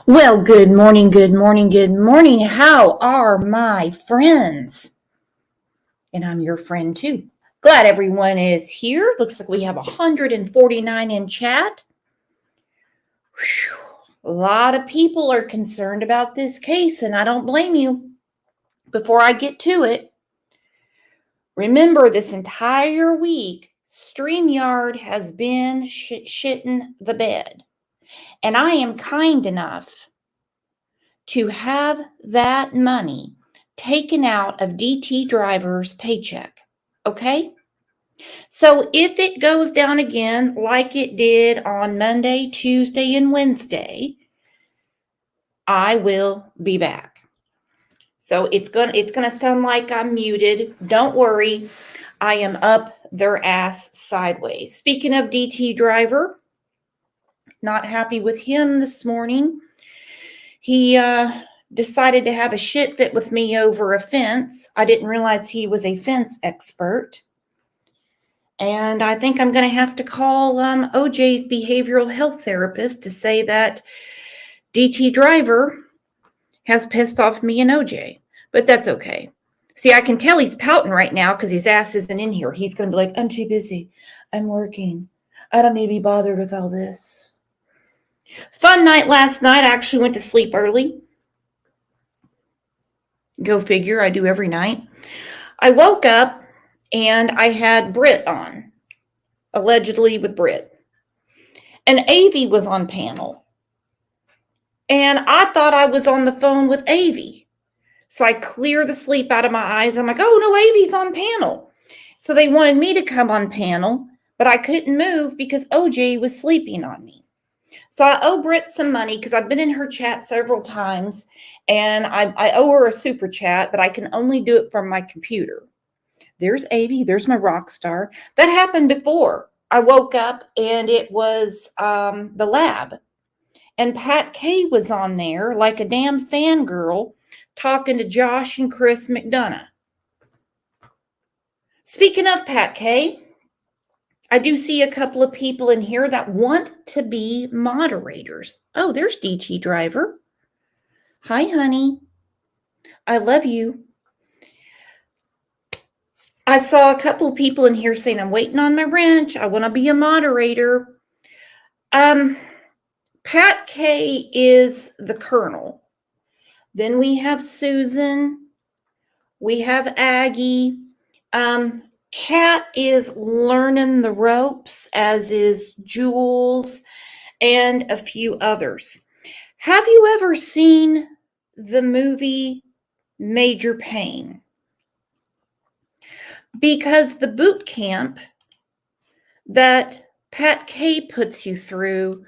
Well, good morning, good morning, good morning. How are my friends? And I'm your friend too. Glad everyone is here. Looks like we have 149 in chat. Whew. A lot of people are concerned about this case, and I don't blame you. Before I get to it, remember this entire week, StreamYard has been shitting the bed. And I am kind enough to have that money taken out of DT driver's paycheck. Okay? So if it goes down again like it did on Monday, Tuesday, and Wednesday, I will be back. So it's gonna sound like I'm muted. Don't worry. I am up their ass sideways. Speaking of DT driver, not happy with him this morning. He decided to have a shit fit with me over a fence. I didn't realize he was a fence expert. And I think I'm going to have to call OJ's behavioral health therapist to say that DT driver has pissed off me and OJ. But that's okay. See, I can tell he's pouting right now because his ass isn't in here. He's going to be like, I'm too busy. I'm working. I don't need to be bothered with all this. Fun night last night. I actually went to sleep early. Go figure, I do every night. I woke up and I had Britt on, allegedly with Britt. And Avi was on panel. And I thought I was on the phone with Avi. So I clear the sleep out of my eyes. I'm like, oh no, Avi's on panel. So they wanted me to come on panel, but I couldn't move because OJ was sleeping on me. So I owe Britt some money because I've been in her chat several times and I owe her a super chat, but I can only do it from my computer. There's Avi. There's my rock star. That happened before. I woke up and it was the lab. And Pat K was on there like a damn fangirl talking to Josh and Chris McDonough. Speaking of Pat K, I do see a couple of people in here that want to be moderators. Oh, there's DT Driver. Hi, honey. I love you. I saw a couple of people in here saying, I'm waiting on my wrench. I want to be a moderator. Pat K is the colonel. Then we have Susan. We have Aggie. Kat is learning the ropes, as is Jules and a few others. Have you ever seen the movie Major Payne? Because the boot camp that Pat K puts you through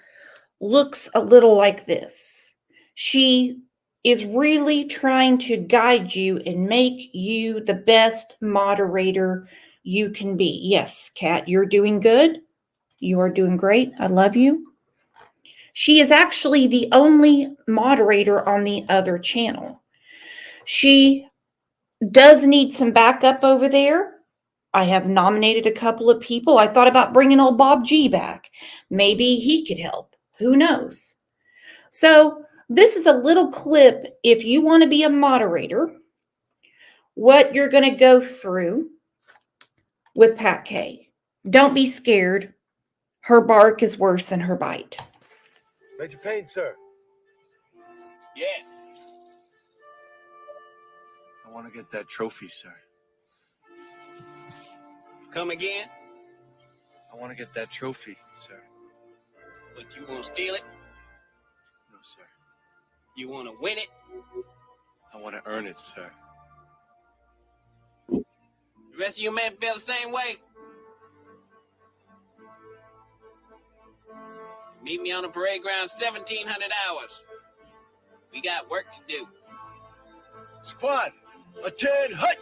looks a little like this. She is really trying to guide you and make you the best moderator you can be. Yes, Kat, you're doing good. You are doing great. I love you. She is actually the only moderator on the other channel. She does need some backup over there. I have nominated a couple of people. I thought about bringing old Bob G back. Maybe he could help. Who knows? So this is a little clip if you want to be a moderator, what you're going to go through with Pat K. Don't be scared. Her bark is worse than her bite. Major Payne, sir. Yeah. I want to get that trophy, sir. Come again? I want to get that trophy, sir. But you want to steal it? No, sir. You want to win it? I want to earn it, sir. The rest of you men feel the same way? Meet me on the parade ground 1,700 hours. We got work to do. Squad, attend hut!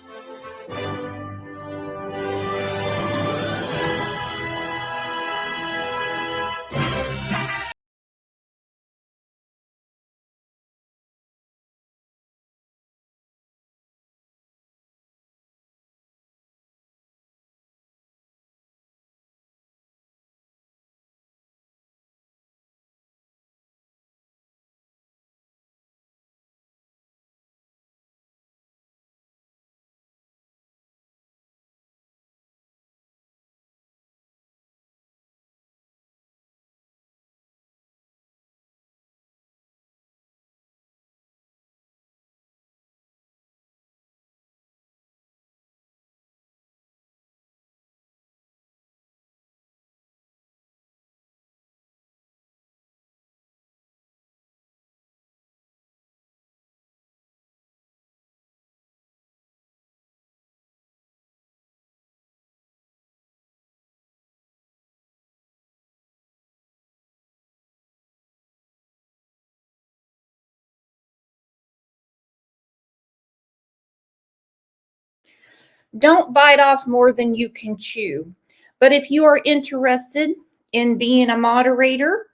Don't bite off more than you can chew. But if you are interested in being a moderator,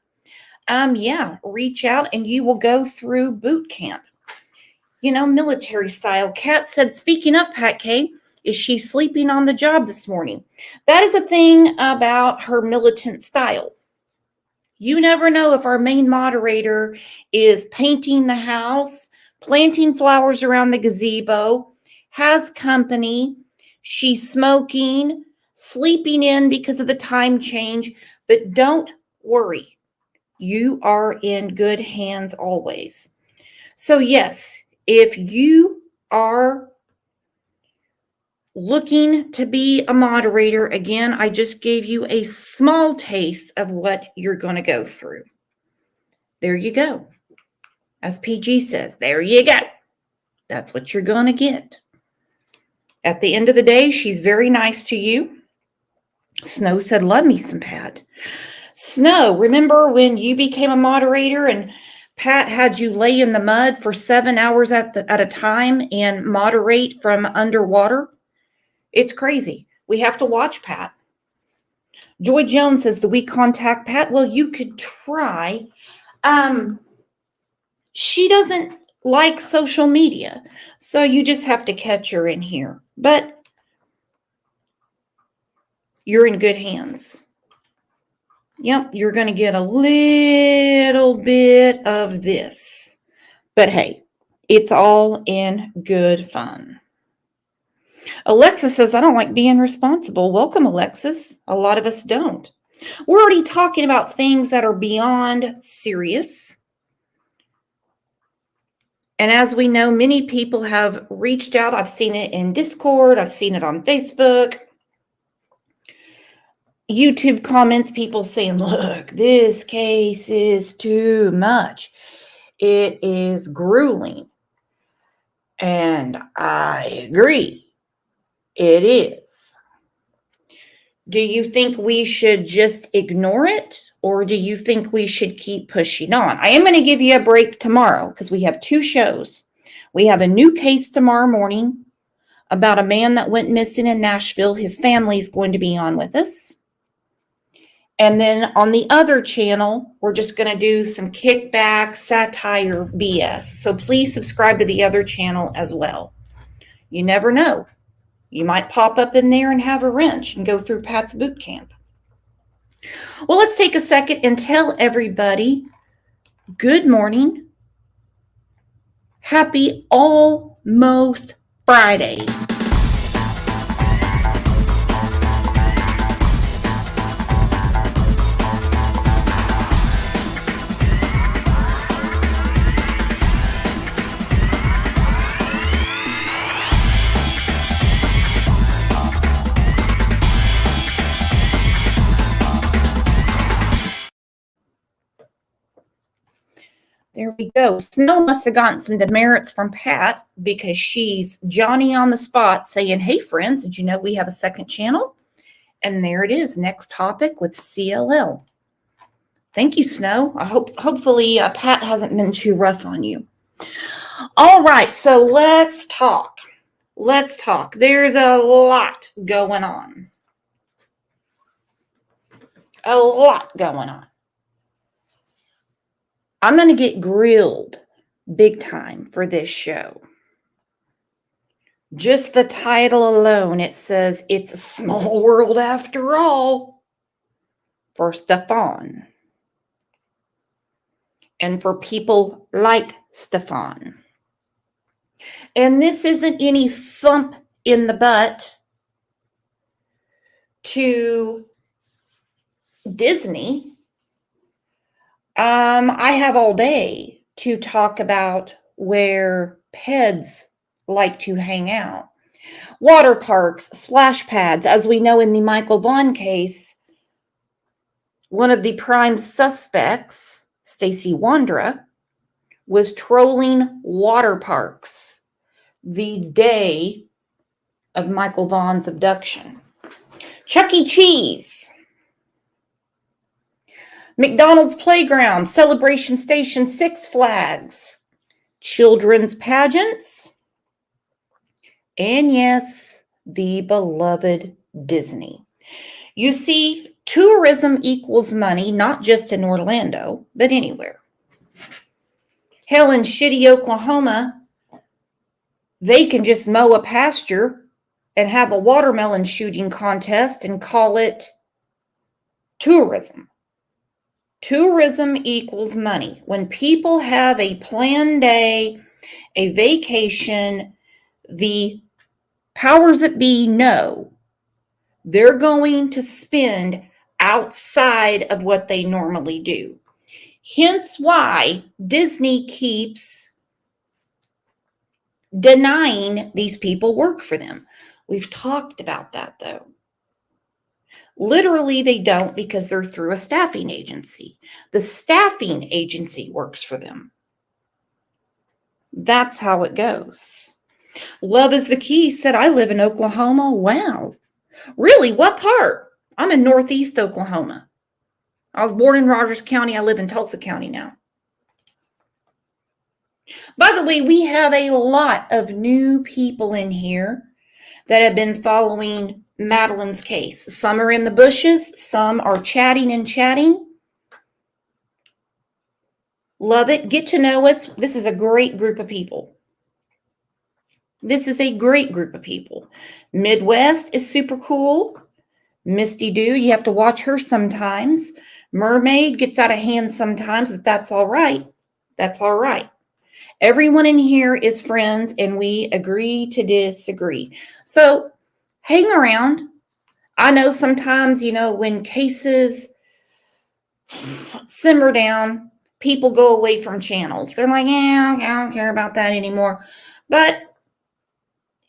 yeah, reach out and you will go through boot camp. You know, military style. Kat said, speaking of Pat K, is she sleeping on the job this morning? That is a thing about her militant style. You never know if our main moderator is painting the house, planting flowers around the gazebo, has company, she's smoking, sleeping in because of the time change. But don't worry, you are in good hands always. So, yes, if you are looking to be a moderator, again, I just gave you a small taste of what you're going to go through. There you go. As PG says, there you go. That's what you're going to get. At the end of the day, she's very nice to you. Snow said, love me some Pat. Snow, remember when you became a moderator and Pat had you lay in the mud for 7 hours at a time and moderate from underwater? It's crazy. We have to watch Pat. Joy Jones says, do we contact Pat? Well, you could try. She doesn't like social media, so you just have to catch her in here. But you're in good hands. Yep, you're going to get a little bit of this. But hey, it's all in good fun. Alexis says, I don't like being responsible. Welcome, Alexis. A lot of us don't. We're already talking about things that are beyond serious. And as we know, many people have reached out. I've seen it in Discord. I've seen it on Facebook. YouTube comments, people saying, look, this case is too much. It is grueling. And I agree. It is. Do you think we should just ignore it? Or do you think we should keep pushing on? I am going to give you a break tomorrow because we have 2 shows. We have a new case tomorrow morning about a man that went missing in Nashville. His family is going to be on with us. And then on the other channel, we're just going to do some kickback, satire, BS. So please subscribe to the other channel as well. You never know. You might pop up in there and have a wrench and go through Pat's boot camp. Well, let's take a second and tell everybody good morning. Happy almost Friday. There we go. Snow must have gotten some demerits from Pat because she's Johnny on the spot saying, hey, friends, did you know we have a second channel? And there it is. Next topic with CLL. Thank you, Snow. Hopefully Pat hasn't been too rough on you. All right, so let's talk. Let's talk. There's a lot going on. A lot going on. I'm going to get grilled big time for this show. Just the title alone, it says it's a small world after all for Stefan. And for people like Stefan. And this isn't any thump in the butt to Disney. I have all day to talk about where peds like to hang out. Water parks, splash pads. As we know in the Michael Vaughn case, one of the prime suspects, Stacy Wandra, was trolling water parks the day of Michael Vaughn's abduction. Chuck E. Cheese. McDonald's Playground, Celebration Station, Six Flags, children's pageants, and yes, the beloved Disney. You see, tourism equals money, not just in Orlando, but anywhere. Hell, in shitty Oklahoma, they can just mow a pasture and have a watermelon shooting contest and call it tourism. Tourism equals money. When people have a planned day, a vacation, the powers that be know they're going to spend outside of what they normally do. Hence why Disney keeps denying these people work for them. We've talked about that though. Literally, they don't because they're through a staffing agency. The staffing agency works for them. That's how it goes. Love is the Key said, I live in Oklahoma. Wow. Really? What part? I'm in Northeast Oklahoma. I was born in Rogers County. I live in Tulsa County now. By the way, we have a lot of new people in here that have been following Madeline's case. Some are in the bushes. Some are chatting and chatting. Love it. Get to know us. This is a great group of people. This is a great group of people. Midwest is super cool. Misty Dew, you have to watch her sometimes. Mermaid gets out of hand sometimes, but that's all right. That's all right. Everyone in here is friends, and we agree to disagree. So hang around. I know sometimes, when cases simmer down, people go away from channels. They're like, yeah, I don't care about that anymore. But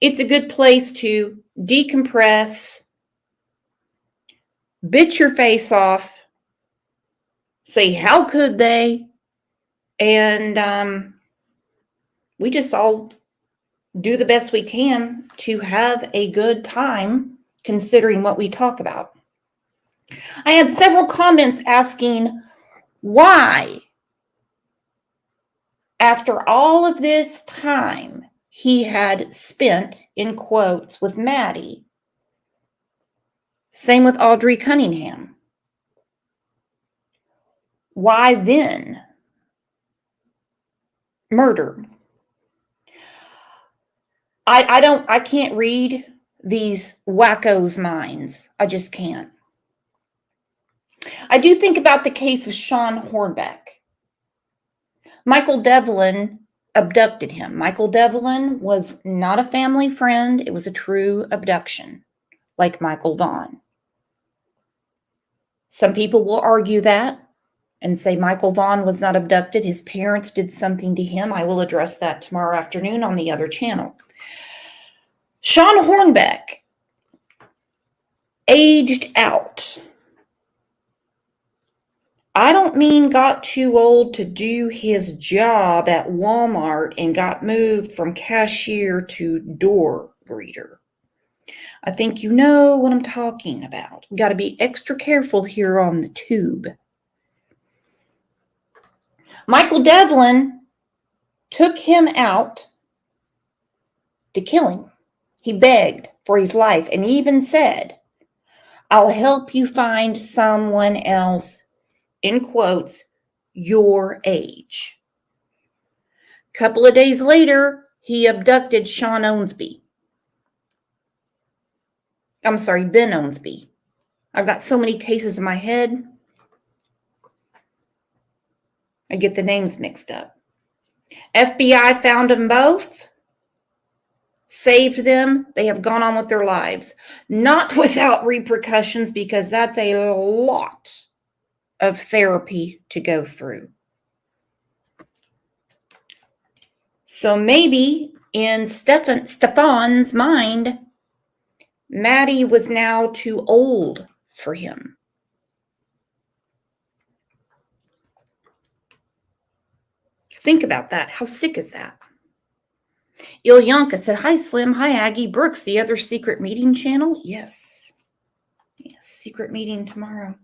it's a good place to decompress, bitch your face off, say, how could they? And we just all do the best we can to have a good time considering what we talk about. I had several comments asking why, after all of this time he had spent, in quotes, with Maddie, same with Audrey Cunningham, why then murder? I can't read these wackos' minds. I just can't. I do think about the case of Sean Hornbeck. Michael Devlin abducted him. Michael Devlin was not a family friend. It was a true abduction, like Michael Vaughn. Some people will argue that and say Michael Vaughn was not abducted. His parents did something to him. I will address that tomorrow afternoon on the other channel. Sean Hornbeck aged out. I don't mean got too old to do his job at Walmart and got moved from cashier to door greeter. I think you know what I'm talking about. Got to be extra careful here on the tube. Michael Devlin took him out to kill him. He begged for his life and even said, I'll help you find someone else, in quotes, your age. A couple of days later, he abducted Ben Owensby. I've got so many cases in my head, I get the names mixed up. FBI found them both, saved them. They have gone on with their lives. Not without repercussions, because that's a lot of therapy to go through. So maybe in Stefan's mind, Maddie was now too old for him. Think about that. How sick is that? Ilyanka said, hi, Slim. Hi, Aggie. Brooks, the other secret meeting channel? Yes. Yes, secret meeting tomorrow.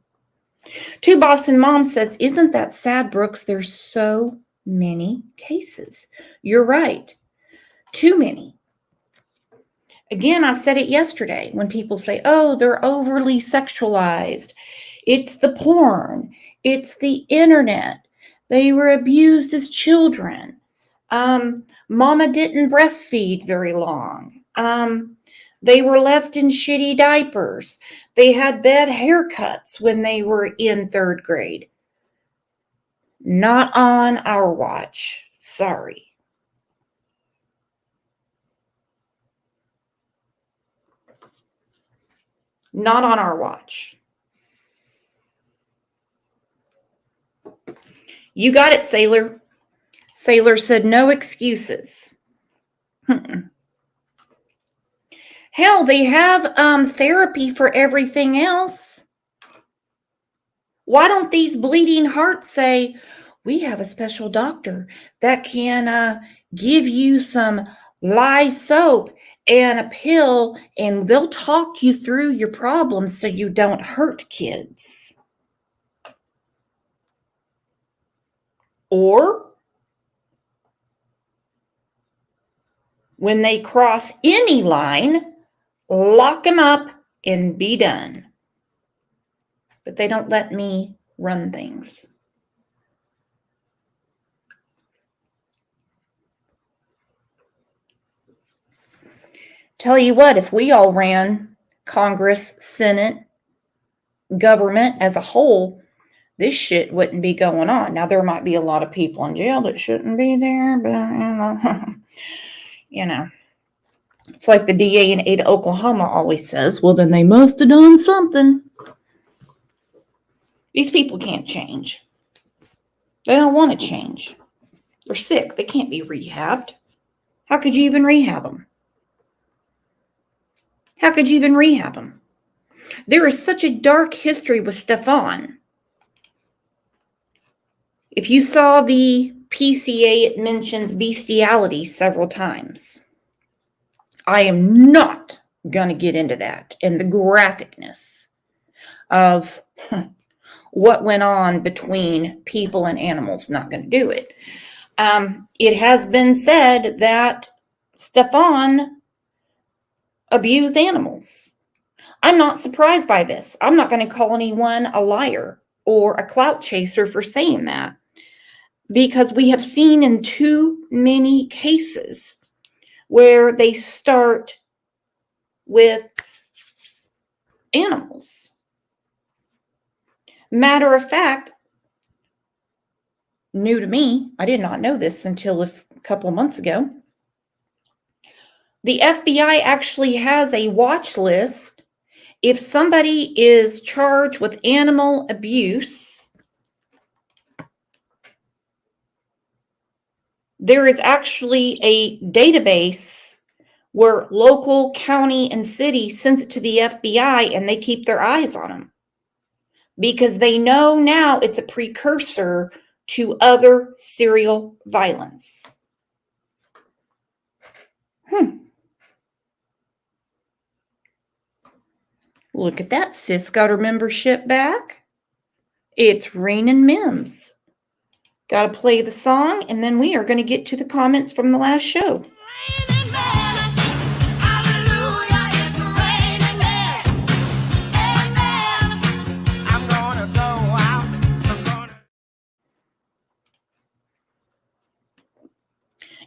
Two Boston Mom says, isn't that sad, Brooks? There's so many cases. You're right. Too many. Again, I said it yesterday when people say, oh, they're overly sexualized. It's the porn. It's the internet. They were abused as children. Mama didn't breastfeed very long. They were left in shitty diapers. They had bad haircuts when they were in 3rd grade. Not on our watch. Sorry. Not on our watch. You got it, Sailor. Sailor said no excuses. Hell, they have therapy for everything else. Why don't these bleeding hearts say, we have a special doctor that can give you some lye soap and a pill, and they'll talk you through your problems so you don't hurt kids? Or when they cross any line, lock them up and be done. But they don't let me run things. Tell you what, if we all ran Congress, Senate, government as a whole, this shit wouldn't be going on. Now, there might be a lot of people in jail that shouldn't be there, but it's like the DA in Ada, Oklahoma always says, well, then they must have done something. These people can't change. They don't want to change. They're sick. They can't be rehabbed. How could you even rehab them? How could you even rehab them? There is such a dark history with Stefan. If you saw the PCA, it mentions bestiality several times. I am not going to get into that and the graphicness of what went on between people and animals. Not going to do it. It has been said that Stefan abused animals. I'm not surprised by this. I'm not going to call anyone a liar or a clout chaser for saying that, because we have seen in too many cases where they start with animals. Matter of fact, new to me, I did not know this until a couple of months ago. The FBI actually has a watch list. If somebody is charged with animal abuse, there is actually a database where local, county, and city sends it to the FBI, and they keep their eyes on them because they know now it's a precursor to other serial violence. Look at that. Sis got her membership back. It's raining Mims. Got to play the song, and then we are going to get to the comments from the last show.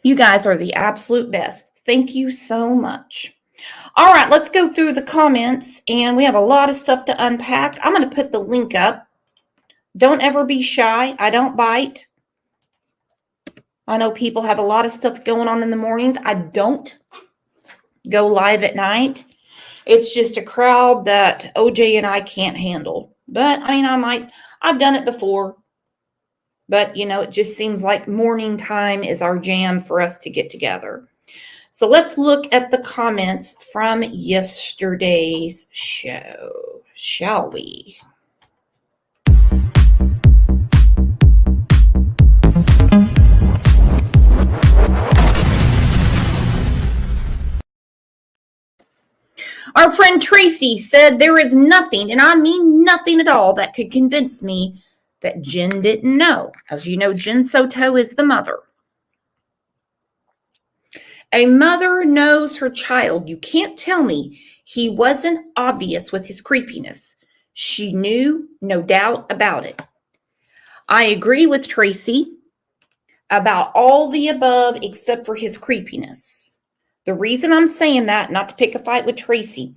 You guys are the absolute best. Thank you so much. All right, let's go through the comments, and we have a lot of stuff to unpack. I'm going to put the link up. Don't ever be shy. I don't bite. I know people have a lot of stuff going on in the mornings. I don't go live at night. It's just a crowd that OJ and I can't handle. But, I mean, I've done it before. But, it just seems like morning time is our jam for us to get together. So let's look at the comments from yesterday's show, shall we? Our friend Tracy said there is nothing, and I mean nothing at all, that could convince me that Jen didn't know. As you know, Jen Soto is the mother. A mother knows her child. You can't tell me he wasn't obvious with his creepiness. She knew, no doubt about it. I agree with Tracy about all the above except for his creepiness. The reason I'm saying that, not to pick a fight with Tracy,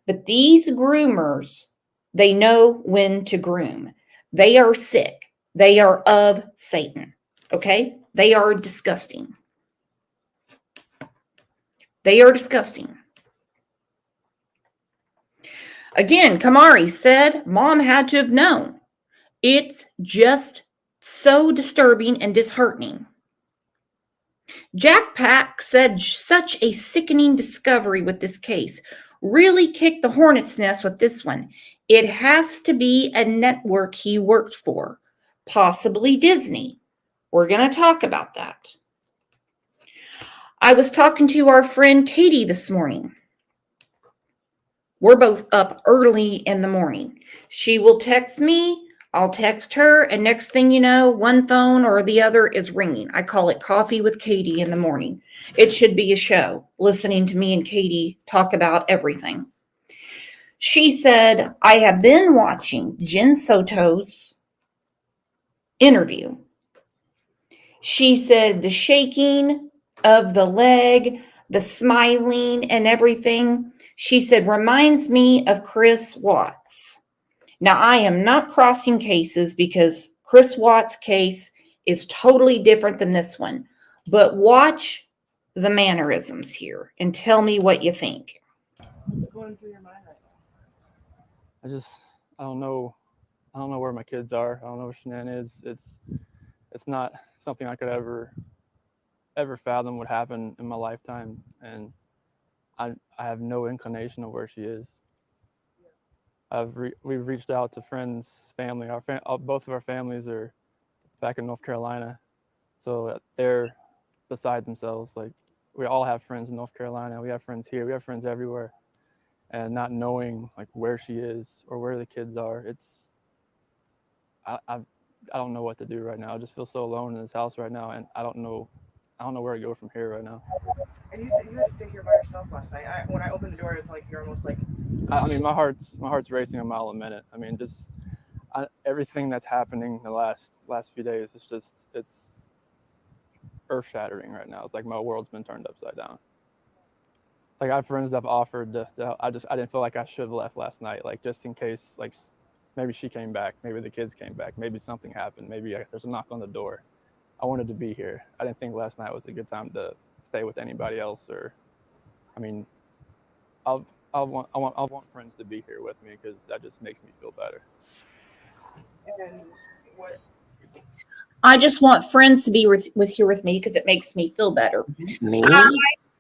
but these groomers, they know when to groom. They are sick. They are of Satan. Okay? They are disgusting. They are disgusting. Again, Kamari said, Mom had to have known. It's just so disturbing and disheartening. Jack Pack said such a sickening discovery with this case. Really kicked the hornet's nest with this one. It has to be a network he worked for, possibly Disney. We're going to talk about that. I was talking to our friend Katie this morning. We're both up early in the morning. She will text me, I'll text her, and next thing you know, one phone or the other is ringing. I call it Coffee with Katie in the morning. It should be a show, listening to me and Katie talk about everything. She said, I have been watching Jen Soto's interview. She said the shaking of the leg, the smiling and everything, she said, reminds me of Chris Watts. Now, I am not crossing cases because Chris Watts' case is totally different than this one. But watch the mannerisms here and tell me what you think. What's going through your mind right now? I don't know where my kids are. I don't know where Shanann is. It's not something I could ever fathom would happen in my lifetime, and I have no inclination of where she is. We've reached out to friends, family. Both of our families are back in North Carolina, so they're beside themselves. Like, we all have friends in North Carolina. We have friends here. We have friends everywhere, and not knowing like where she is or where the kids are, I don't know what to do right now. I just feel so alone in this house right now, and I don't know where to go from here right now. And you said you had to stay here by yourself last night. When I opened the door, it's like you're almost like. I mean, my heart's racing a mile a minute. I mean, everything that's happening the last few days, it's earth shattering right now. It's like my world's been turned upside down. Like, I have friends that have offered to I didn't feel like I should have left last night, like, just in case, like, maybe she came back, maybe the kids came back, maybe something happened, maybe there's a knock on the door. I wanted to be here. I didn't think last night was a good time to stay with anybody else, or, I mean, I want friends to be here with me because that just makes me feel better. And what? I just want friends to be here with me because it makes me feel better.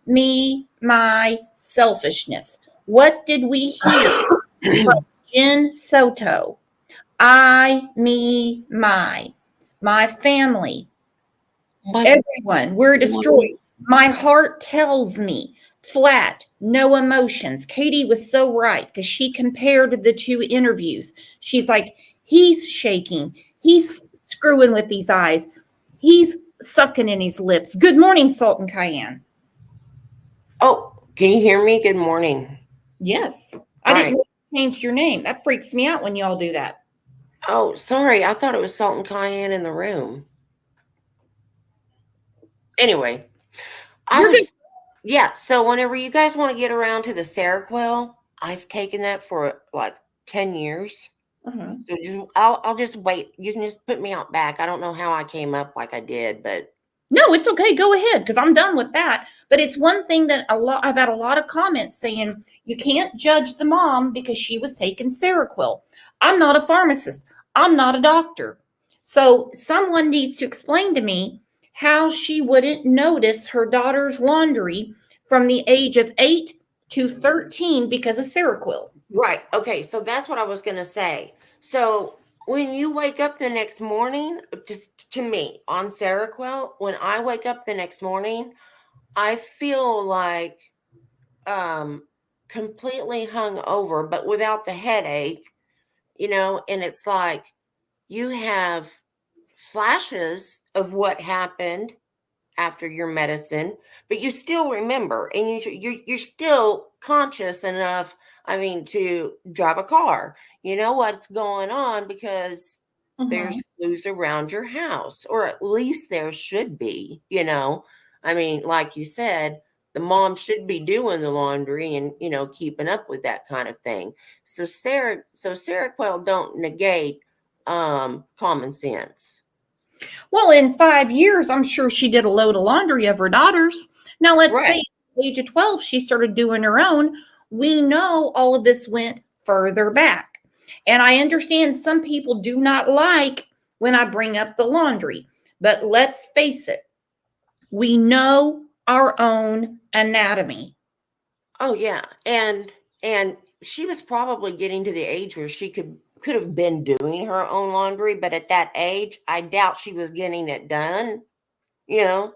Me, my selfishness. What did we hear from Jen Soto? I, me, my family, everyone, we're destroyed. My heart tells me flat, no emotions. Katie was so right because she compared the two interviews. She's like, he's shaking. He's screwing with these eyes. He's sucking in his lips. Good morning, Salt and Cayenne. Oh, can you hear me? Good morning. Yes. I didn't change your name. That freaks me out when y'all do that. Oh, sorry. I thought it was Salt and Cayenne in the room. Anyway, so whenever you guys want to get around to the Seroquel, I've taken that for like 10 years. Uh-huh. So I'll just wait. You can just put me out back. I don't know how I came up like I did, but no, it's okay. Go ahead, because I'm done with that. But it's one thing that I've had a lot of comments saying you can't judge the mom because she was taking Seroquel. I'm not a pharmacist. I'm not a doctor. So someone needs to explain to me how she wouldn't notice her daughter's laundry from the age of 8 to 13 because of Seroquel. Right. Okay. So that's what I was going to say. So when you wake up the next morning, to me on Seroquel, when I wake up the next morning, I feel like completely hung over, but without the headache, and it's like you have flashes of what happened after your medicine, but you still remember, and you're still conscious enough, I mean, to drive a car. You know what's going on because there's clues around your house, or at least there should be, you know. I mean, like you said, the mom should be doing the laundry and, you know, keeping up with that kind of thing. So Seroquel don't negate common sense. Well, in 5 years, I'm sure she did a load of laundry of her daughters. Now, let's say Right. at the age of 12, she started doing her own. We know all of this went further back. And I understand some people do not like when I bring up the laundry, but let's face it, we know our own anatomy. Oh yeah. And she was probably getting to the age where she could have been doing her own laundry, but at that age, I doubt she was getting it done. You know,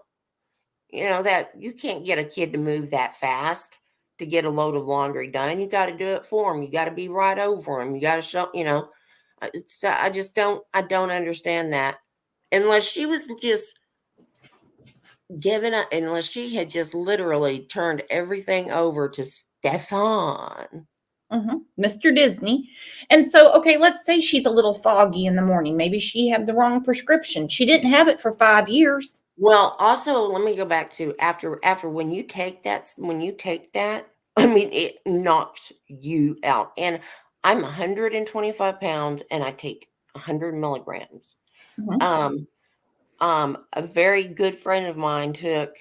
that you can't get a kid to move that fast to get a load of laundry done. You got to do it for them. You got to be right over them. You got to show, I don't understand that unless she was just giving up, unless she had just literally turned everything over to Stefan. Mr. Disney. And so, okay, let's say she's a little foggy in the morning. Maybe she had the wrong prescription. She didn't have it for 5 years. Well, also, let me go back to after when you take that, I mean, it knocks you out. And I'm 125 pounds and I take 100 milligrams. Mhm. A very good friend of mine took,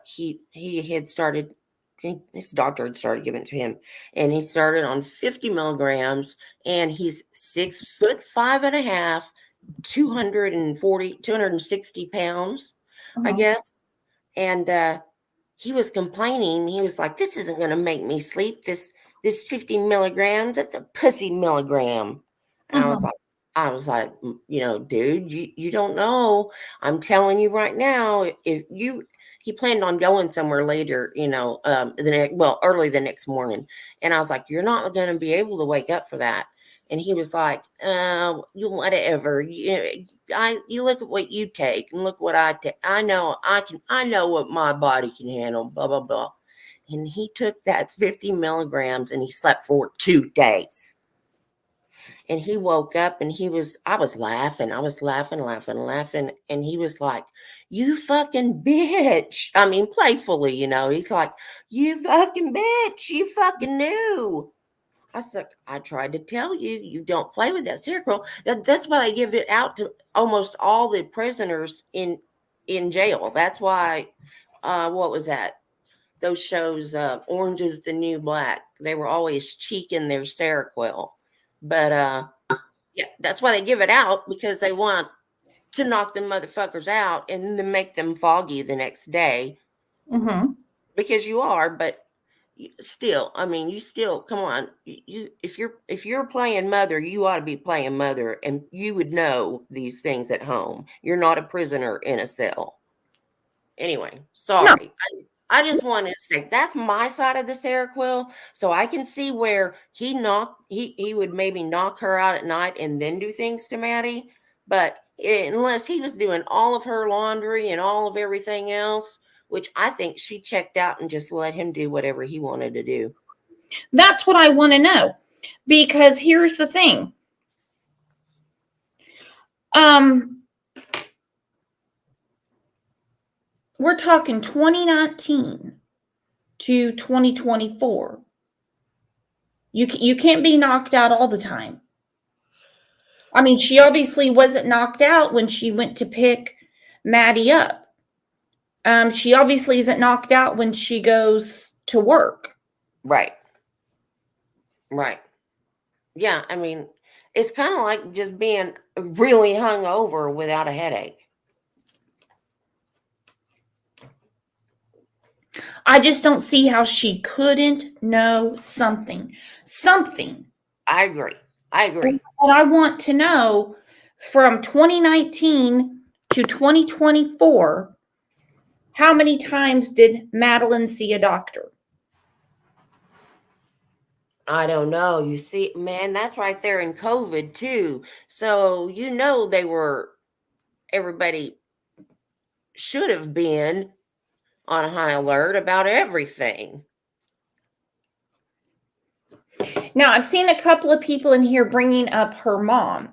he had started, his doctor had started giving it to him, and he started on 50 milligrams, and he's 6'5.5", 260 pounds, I Mhm. guess. And he was complaining. He was like, "This isn't going to make me sleep. This 50 milligrams, that's a pussy milligram." And Mhm. I was like, you know, dude, you don't know. I'm telling you right now, if you, he planned on going somewhere later, you know, early the next morning. And I was like, you're not going to be able to wake up for that. And he was like, you whatever. You look at what you take and look what I take. I know what my body can handle, blah, blah, blah. And he took that 50 milligrams and he slept for 2 days. And he woke up and I was laughing. I was laughing. And he was like, "You fucking bitch." I mean, playfully, you know, he's like, "You fucking bitch. You fucking knew." I said, "I tried to tell you, you don't play with that cereal." That's why they give it out to almost all the prisoners in jail. That's why, what was that? Those shows, Orange is the New Black. They were always cheeking their Seroquel. But yeah, that's why they give it out, because they want to knock them motherfuckers out and then make them foggy the next day. Mhm. Because you are, but still, I mean, you still, come on, you if you're playing mother, you ought to be playing mother, and you would know these things at home. You're not a prisoner in a cell. Anyway, No, sorry. I just wanted to say that's my side of the Seroquel, so I can see where he would maybe knock her out at night and then do things to Maddie, but unless he was doing all of her laundry and all of everything else, which I think she checked out and just let him do whatever he wanted to do. that's what I want to know. Because here's the thing. Um, we're talking 2019 to 2024. You can't be knocked out all the time. I mean, she obviously wasn't knocked out when she went to pick Maddie up. She obviously isn't knocked out when she goes to work. Right. Right. Yeah, I mean, it's kind of like just being really hungover without a headache. I just don't see how she couldn't know something. Something. I agree. And I want to know from 2019 to 2024, how many times did Madeline see a doctor? I don't know. You see, man, that's right there in COVID, too. So, you know, everybody should have been on high alert about everything. Now, I've seen a couple of people in here bringing up her mom.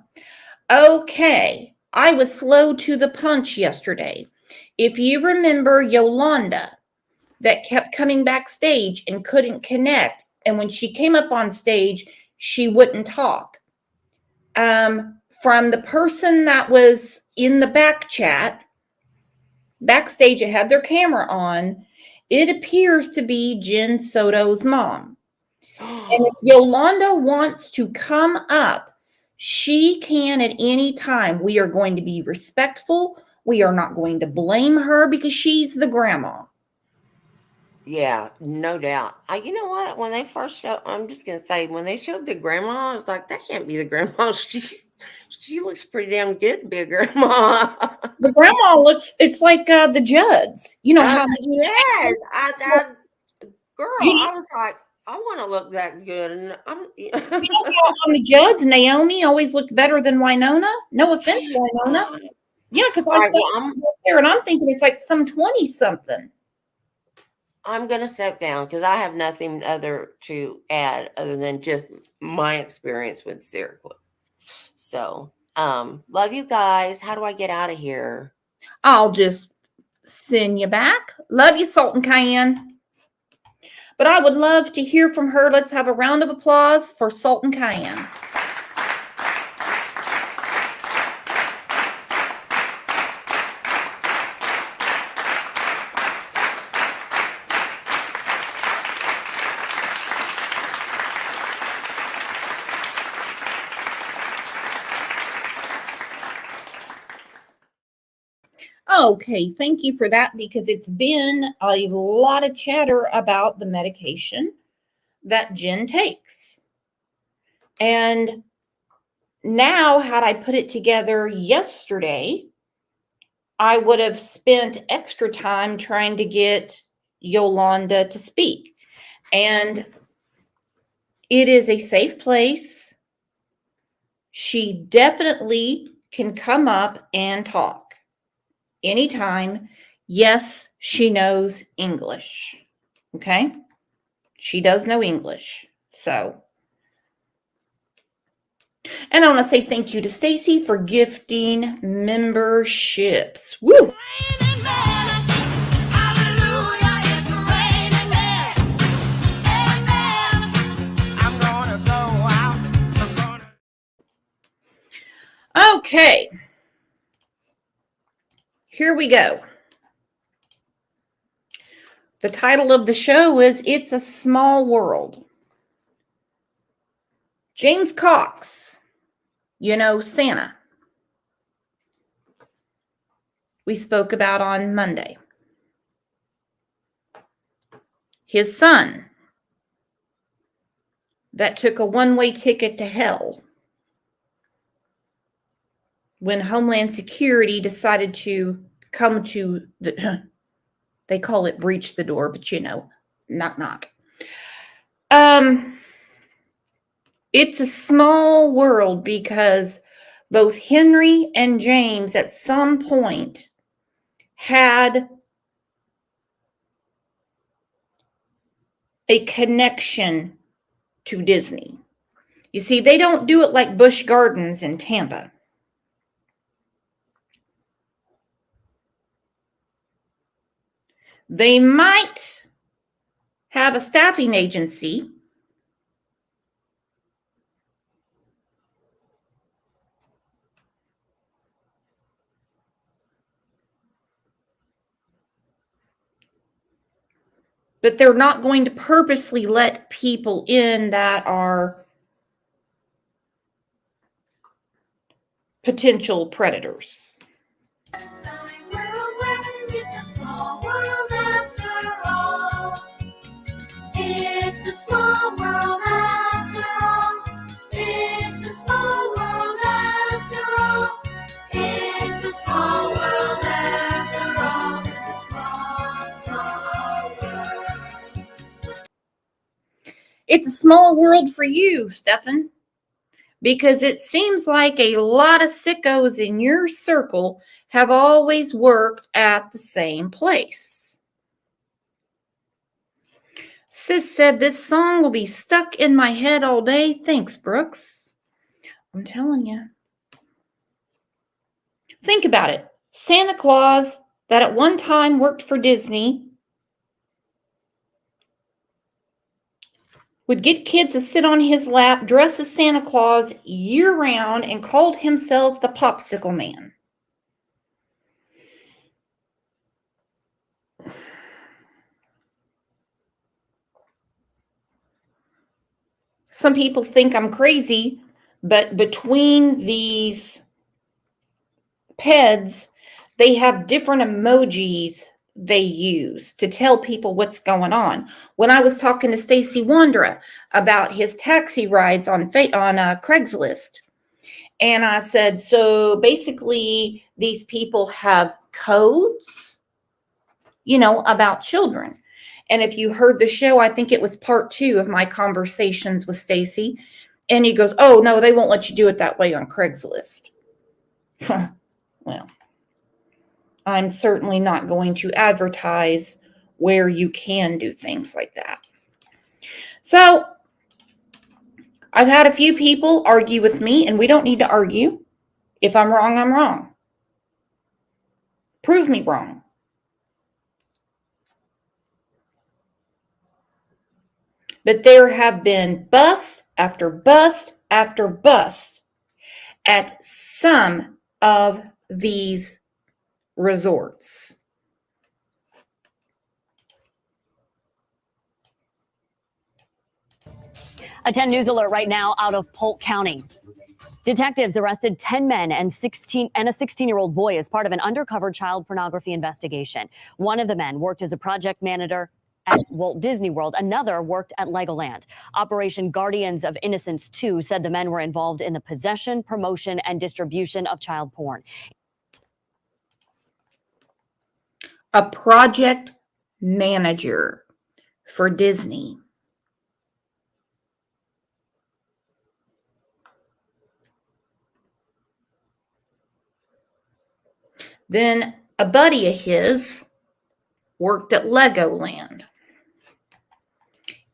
Okay, I was slow to the punch yesterday. If you remember Yolanda that kept coming backstage and couldn't connect, and when she came up on stage, she wouldn't talk. From the person that was in the back chat, backstage, it had their camera on. It appears to be Jen Soto's mom. And if Yolanda wants to come up, she can at any time. We are going to be respectful. We are not going to blame her because she's the grandma. Yeah, no doubt. You know what? When they first showed, I'm just gonna say, when they showed the grandma, I was like, that can't be the grandma. She looks pretty damn good to be a grandma. The grandma looks, it's like the Judds. You know how yes, girl, You know- I was like, I want to look that good, and I'm. you know how on the Judds, Naomi always looked better than Winona? No offense, Winona. Yeah, because I Alright, saw well, her there and I'm thinking it's like some 20-something. I'm gonna step down because I have nothing other to add other than just my experience with Seroquel. So, love you guys. How do I get out of here? I'll just send you back. Love you, Salt and Cayenne. But I would love to hear from her. Let's have a round of applause for Salt and Cayenne. Okay, thank you for that because it's been a lot of chatter about the medication that Jen takes. And now, had I put it together yesterday, I would have spent extra time trying to get Yolanda to speak. And it is a safe place. She definitely can come up and talk anytime. Yes, she knows English. Okay? She does know English. So, and I want to say thank you to Stacy for gifting memberships. Woo! Okay. Here we go. The title of the show is It's a Small World. James Cox, you know, Santa, we spoke about on Monday. His son that took a one-way ticket to hell when Homeland Security decided to come to the, they call it breach the door, but you know, knock, knock. It's a small world because both Henry and James at some point had a connection to Disney. You see, they don't do it like Busch Gardens in Tampa. They might have a staffing agency, but they're not going to purposely let people in that are potential predators. It's a small world after all. It's a small world after all. It's a small world after all. It's a small world after all. It's a small, small world. It's a small world for you, Stefan. because it seems like a lot of sickos in your circle have always worked at the same place. Sis said this song will be stuck in my head all day. Thanks, Brooks. I'm telling you. Think about it. Santa Claus, that at one time worked for Disney, would get kids to sit on his lap, dress as Santa Claus year-round, and called himself the Popsicle Man. Some people think I'm crazy, but between these PEDs, they have different emojis they use to tell people what's going on. When I was talking to Stacy Wandra about his taxi rides on Craigslist, and I said, so basically these people have codes, about children. And if you heard the show, I think it was part 2 of my conversations with Stacy. And he goes, oh, no, they won't let you do it that way on Craigslist. Well, I'm certainly not going to advertise where you can do things like that. So I've had a few people argue with me, and we don't need to argue. If I'm wrong, I'm wrong. Prove me wrong. But there have been bus after bus after bus at some of these resorts. A 10 News alert right now out of Polk County. Detectives arrested 10 men and a 16-year-old boy as part of an undercover child pornography investigation. One of the men worked as a project manager at Walt Disney World. Another worked at Legoland. Operation Guardians of Innocence 2 said the men were involved in the possession, promotion, and distribution of child porn. A project manager for Disney. Then a buddy of his worked at Legoland.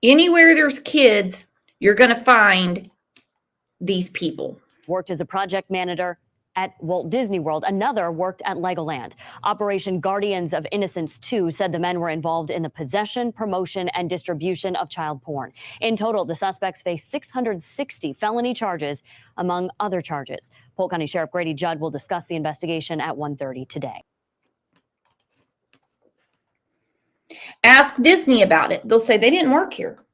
Anywhere there's kids, you're going to find these people. Worked as a project manager at Walt Disney World. Another worked at Legoland. Operation Guardians of Innocence 2 said the men were involved in the possession, promotion, and distribution of child porn. In total, the suspects face 660 felony charges, among other charges. Polk County Sheriff Grady Judd will discuss the investigation at 1:30 today. Ask Disney about it. They'll say they didn't work here.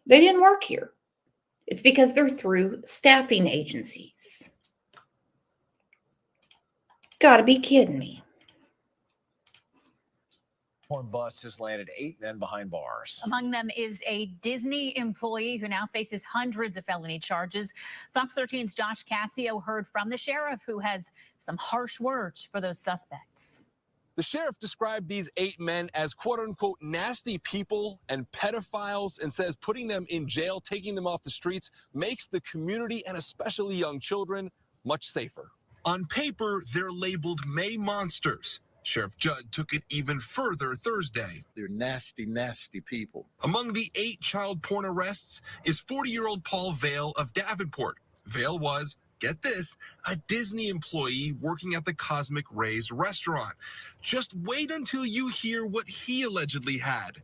They didn't work here. It's because they're through staffing agencies. Gotta be kidding me. Porn bust has landed 8 men behind bars. Among them is a Disney employee who now faces hundreds of felony charges. Fox 13's Josh Cassio heard from the sheriff, who has some harsh words for those suspects. The sheriff described these 8 men as quote-unquote nasty people and pedophiles, and says putting them in jail, taking them off the streets, makes the community and especially young children much safer. On paper, they're labeled May monsters. Sheriff Judd took it even further Thursday. They're nasty, nasty people. Among the 8 child porn arrests is 40-year-old Paul Vale of Davenport. Vale was, get this, a Disney employee working at the Cosmic Rays restaurant. Just wait until you hear what he allegedly had.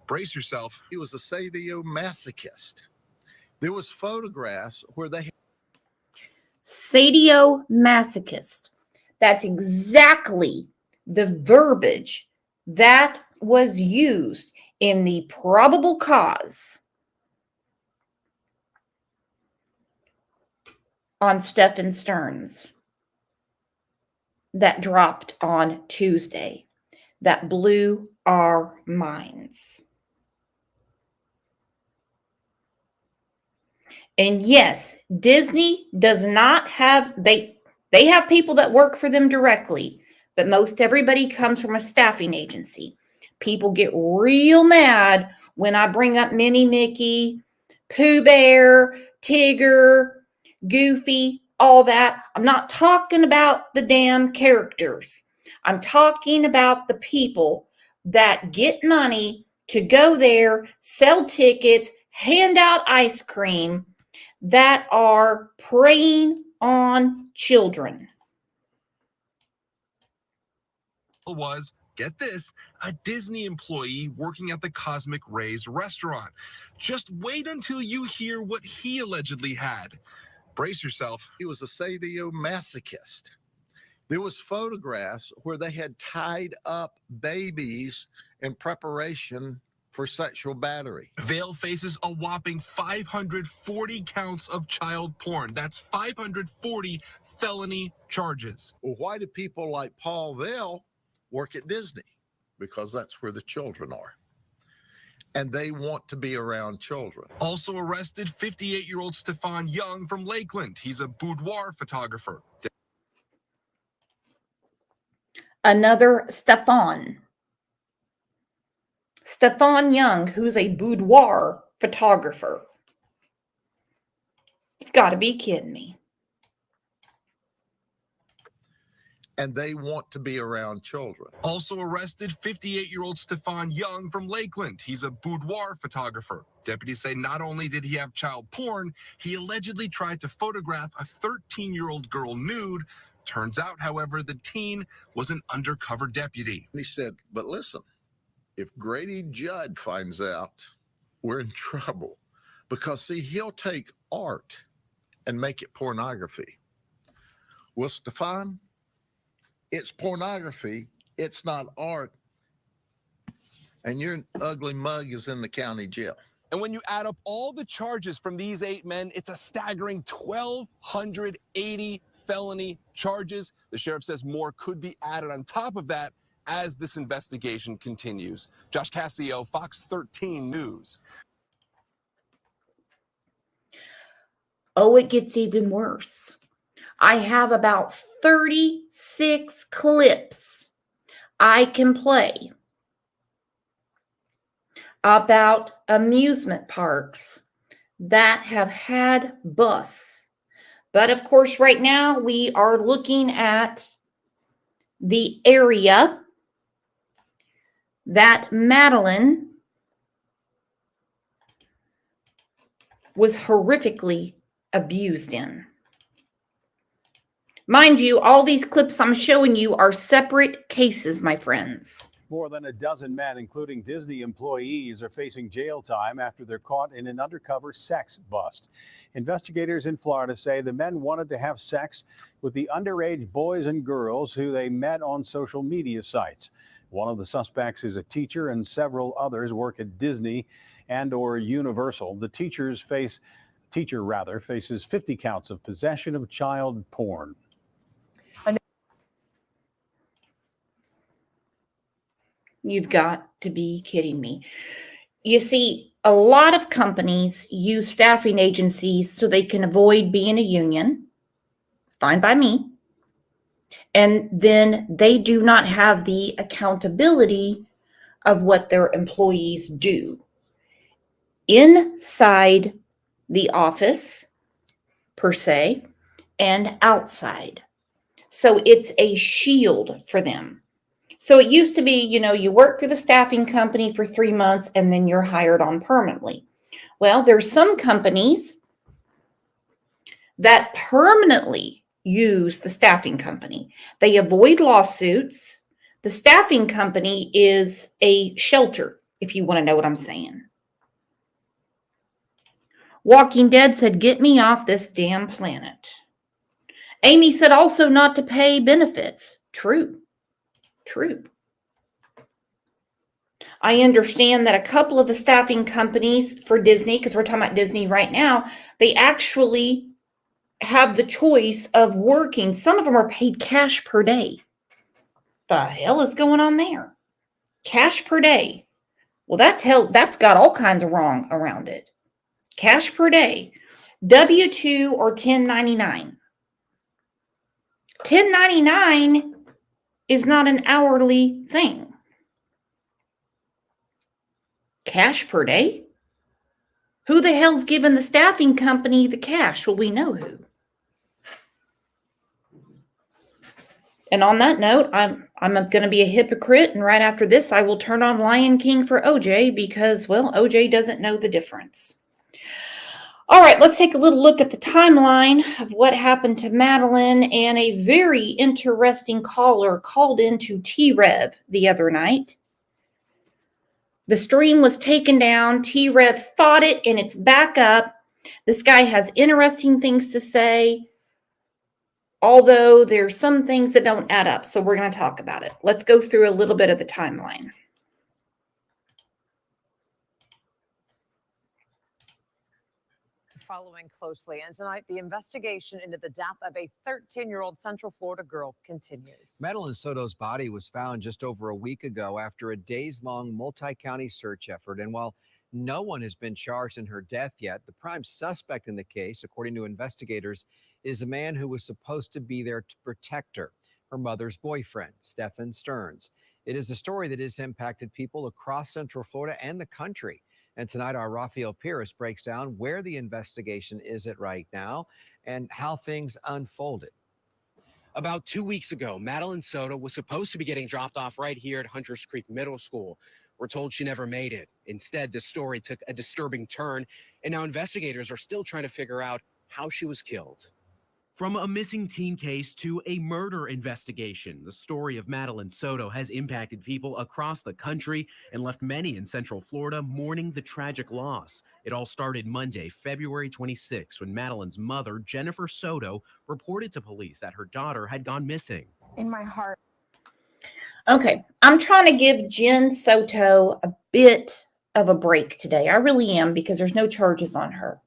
Brace yourself. He was a sadomasochist. There was photographs where they... Sadomasochist. That's exactly the verbiage that was used in the probable cause on Stefan Stearns that dropped on Tuesday that blew our minds. And yes, Disney does not have, they have people that work for them directly, but most everybody comes from a staffing agency. People get real mad when I bring up Minnie Mickey, Pooh Bear, Tigger, goofy, all that. I'm not talking about the damn characters. I'm talking about the people that get money to go there, sell tickets, hand out ice cream, that are preying on children. Was, get this, a Disney employee working at the Cosmic Rays restaurant. Just wait until you hear what he allegedly had. Brace yourself. He was a sadomasochist. There was photographs where they had tied up babies in preparation for sexual battery. Vale faces a whopping 540 counts of child porn. That's 540 felony charges. Well, why do people like Paul Vale work at Disney? Because that's where the children are. And they want to be around children. Also arrested, 58-year-old Stefan Young from Lakeland. He's a boudoir photographer. Another Stefan Young, who's a boudoir photographer. You've got to be kidding me. And they want to be around children. Also arrested, 58-year-old Stefan Young from Lakeland. He's a boudoir photographer. Deputies say not only did he have child porn, he allegedly tried to photograph a 13-year-old girl nude. Turns out, however, the teen was an undercover deputy. He said, but listen, if Grady Judd finds out, we're in trouble. Because, see, he'll take art and make it pornography. Well, Stefan, it's pornography. It's not art. And your ugly mug is in the county jail. And when you add up all the charges from these 8 men, it's a staggering 1,280 felony charges. The sheriff says more could be added on top of that as this investigation continues. Josh Cassio, Fox 13 News. Oh, it gets even worse. I have about 36 clips I can play about amusement parks that have had busts. But of course, right now we are looking at the area that Madeline was horrifically abused in. Mind you, all these clips I'm showing you are separate cases, my friends. More than a dozen men, including Disney employees, are facing jail time after they're caught in an undercover sex bust. Investigators in Florida say the men wanted to have sex with the underage boys and girls who they met on social media sites. One of the suspects is a teacher and several others work at Disney and/or Universal. The teacher faces 50 counts of possession of child porn. You've got to be kidding me. You see, a lot of companies use staffing agencies so they can avoid being a union. Fine by me. And then they do not have the accountability of what their employees do inside the office, per se, and outside. So it's a shield for them. So it used to be, you work through the staffing company for 3 months and then you're hired on permanently. Well, there's some companies that permanently use the staffing company. They avoid lawsuits. The staffing company is a shelter, if you want to know what I'm saying. Walking Dead said, get me off this damn planet. Amy said also not to pay benefits. True. I understand that a couple of the staffing companies for Disney, because we're talking about Disney right now, they actually have the choice of working. Some of them are paid cash per day. The hell is going on there? Cash per day. Well, that's got all kinds of wrong around it. Cash per day. W-2 or 1099. 1099 is not an hourly thing. Cash per day? Who the hell's giving the staffing company the cash? Well, we know who. And on that note, I'm going to be a hypocrite, and right after this, I will turn on Lion King for OJ because, well, OJ doesn't know the difference. All right, let's take a little look at the timeline of what happened to Madeline, and a very interesting caller called into T-Rev the other night. The stream was taken down. T-Rev fought it, and it's back up. This guy has interesting things to say, although there's some things that don't add up, so we're going to talk about it. Let's go through a little bit of the timeline. Following closely, and tonight the investigation into the death of a 13-year-old Central Florida girl continues. Madeline Soto's body was found just over a week ago after a days-long multi-county search effort, and while no one has been charged in her death yet, the prime suspect in the case, according to investigators, is a man who was supposed to be there to protect her mother's boyfriend, Stefan Stearns. It is a story that has impacted people across Central Florida and the country. And tonight, our Rafael Pires breaks down where the investigation is at right now and how things unfolded. About 2 weeks ago, Madeline Soto was supposed to be getting dropped off right here at Hunters Creek Middle School. We're told she never made it. Instead, the story took a disturbing turn, and now investigators are still trying to figure out how she was killed. From a missing teen case to a murder investigation, the story of Madeline Soto has impacted people across the country and left many in Central Florida mourning the tragic loss. It all started Monday, February 26, when Madeline's mother, Jennifer Soto, reported to police that her daughter had gone missing. In my heart. Okay, I'm trying to give Jen Soto a bit of a break today. I really am, because there's no charges on her.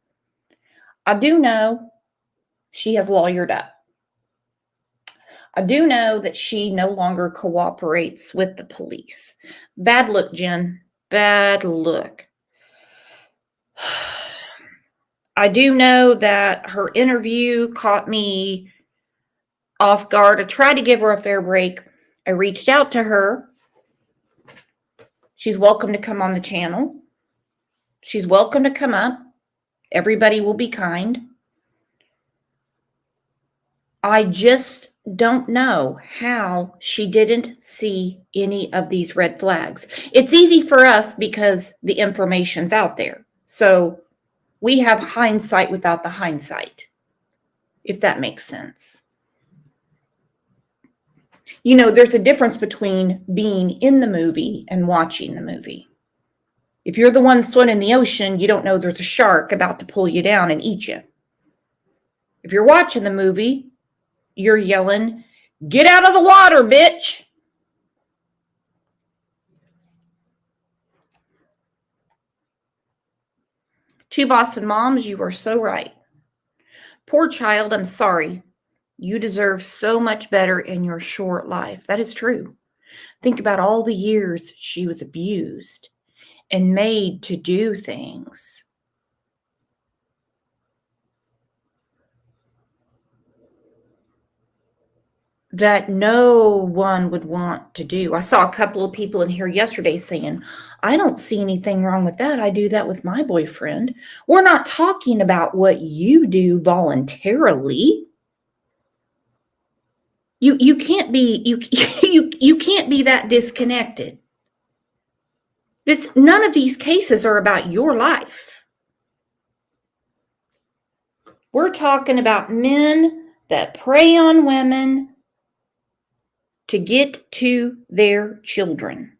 I do know she has lawyered up. I do know that she no longer cooperates with the police. Bad look, Jen. Bad look. I do know that her interview caught me off guard. I tried to give her a fair break. I reached out to her. She's welcome to come on the channel. She's welcome to come up. Everybody will be kind. I just don't know how she didn't see any of these red flags. It's easy for us because the information's out there. So we have hindsight without the hindsight, if that makes sense. You know, there's a difference between being in the movie and watching the movie. If you're the one swimming in the ocean, you don't know there's a shark about to pull you down and eat you. If you're watching the movie, you're yelling, "Get out of the water, bitch!" To Boston moms, you are so right. Poor child, I'm sorry. You deserve so much better in your short life. That is true. Think about all the years she was abused and made to do things that no one would want to do. I saw a couple of people in here yesterday saying, I don't see anything wrong with that. I do that with my boyfriend. We're not talking about what you do voluntarily. You can't be you can't be that disconnected. None of these cases are about your life. We're talking about men that prey on women to get to their children.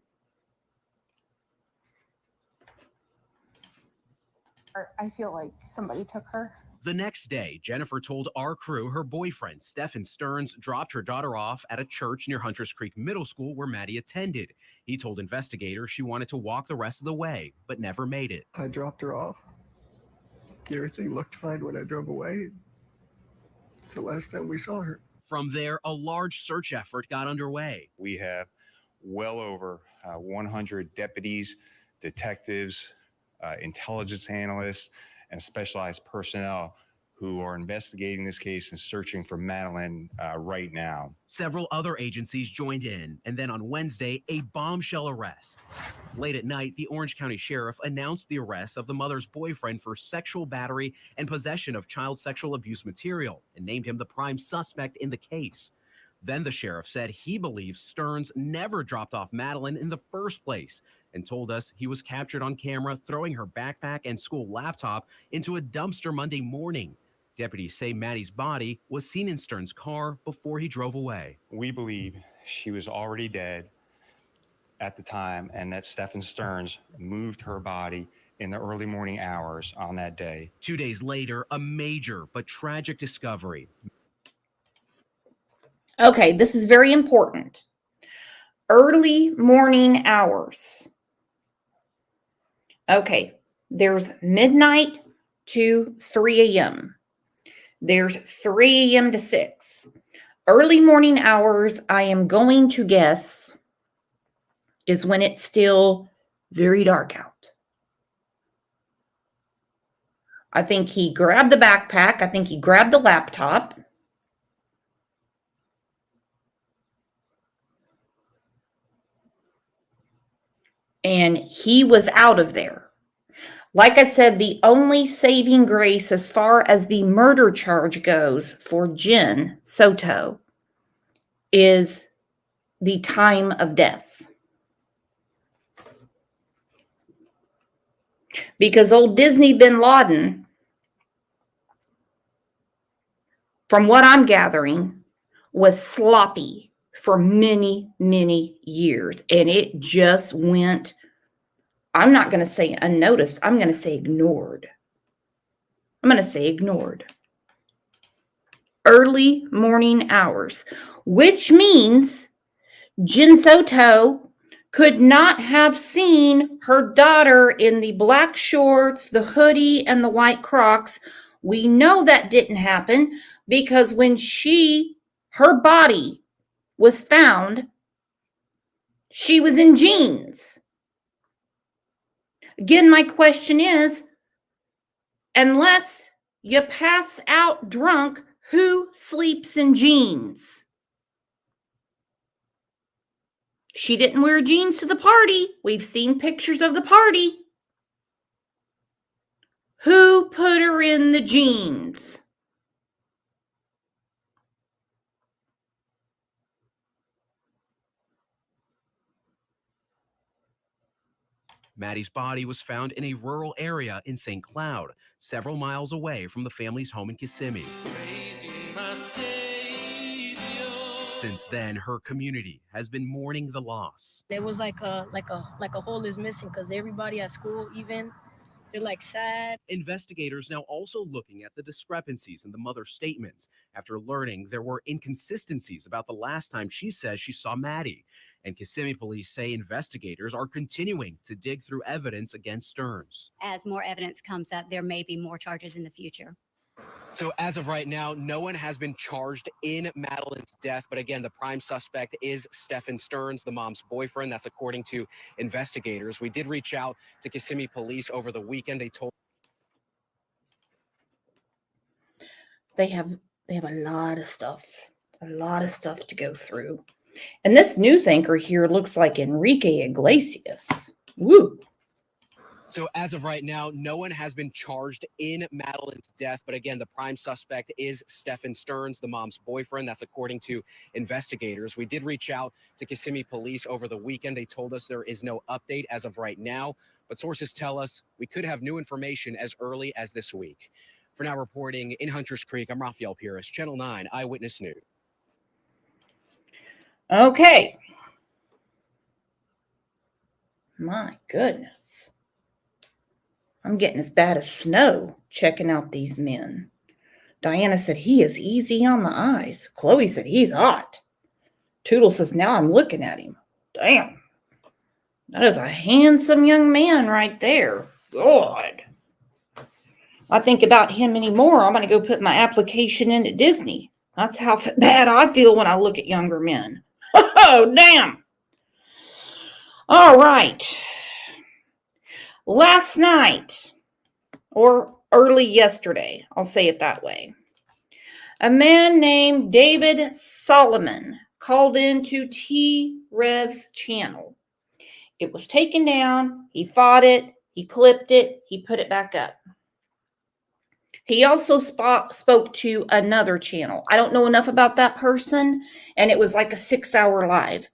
I feel like somebody took her. The next day, Jennifer told our crew her boyfriend, Stefan Stearns, dropped her daughter off at a church near Hunters Creek Middle School where Maddie attended. He told investigators she wanted to walk the rest of the way, but never made it. I dropped her off. Everything looked fine when I drove away. It's the last time we saw her. From there, a large search effort got underway. We have well over 100 deputies, detectives, intelligence analysts, and specialized personnel who are investigating this case and searching for Madeline right now. Several other agencies joined in, and then on Wednesday, a bombshell arrest. Late at night, the Orange County Sheriff announced the arrest of the mother's boyfriend for sexual battery and possession of child sexual abuse material, and named him the prime suspect in the case. Then the sheriff said he believes Stearns never dropped off Madeline in the first place and told us he was captured on camera throwing her backpack and school laptop into a dumpster Monday morning. Deputies say Maddie's body was seen in Stearns' car before he drove away. We believe she was already dead at the time and that Stefan Stearns moved her body in the early morning hours on that day. 2 days later, a major but tragic discovery. Okay, this is very important. Early morning hours. Okay, there's midnight to 3 a.m. There's 3 a.m. to 6. Early morning hours, I am going to guess, is when it's still very dark out. I think he grabbed the backpack. I think he grabbed the laptop. And he was out of there. Like I said, the only saving grace as far as the murder charge goes for Jen Soto is the time of death. Because old Disney bin Laden, from what I'm gathering, was sloppy for many, many years. And it just went, I'm not going to say unnoticed. I'm going to say ignored. Early morning hours, which means Jen Soto could not have seen her daughter in the black shorts, the hoodie, and the white Crocs. We know that didn't happen because when her body was found, she was in jeans. Again, my question is, unless you pass out drunk, who sleeps in jeans? She didn't wear jeans to the party. We've seen pictures of the party. Who put her in the jeans? Maddie's body was found in a rural area in St. Cloud, several miles away from the family's home in Kissimmee. Since then, her community has been mourning the loss. It was like a hole is missing because everybody at school, even, they're like sad. Investigators now also looking at the discrepancies in the mother's statements after learning there were inconsistencies about the last time she says she saw Maddie. And Kissimmee police say investigators are continuing to dig through evidence against Stearns. As more evidence comes up, there may be more charges in the future. So as of right now, no one has been charged in Madeline's death. But again, the prime suspect is Stefan Stearns, the mom's boyfriend. That's according to investigators. We did reach out to Kissimmee police over the weekend. They told They have a lot of stuff to go through. And this news anchor here looks like Enrique Iglesias. Woo. So as of right now, no one has been charged in Madeline's death. But again, the prime suspect is Stefan Stearns, the mom's boyfriend. That's according to investigators. We did reach out to Kissimmee police over the weekend. They told us there is no update as of right now, but sources tell us we could have new information as early as this week. For now, reporting in Hunters Creek, I'm Rafael Pires, Channel 9 Eyewitness News. Okay. My goodness. I'm getting as bad as snow checking out these men. Diana said he is easy on the eyes. Chloe said he's hot. Toodle says now I'm looking at him. Damn. That is a handsome young man right there. God. I think about him anymore. I'm going to go put my application in at Disney. That's how bad I feel when I look at younger men. Oh, damn. All right. Last night, or early yesterday, I'll say it that way, a man named David Solomon called into T-Rev's channel. It was taken down. He fought it. He clipped it. He put it back up. He also spoke to another channel. I don't know enough about that person, and it was like a 6-hour live.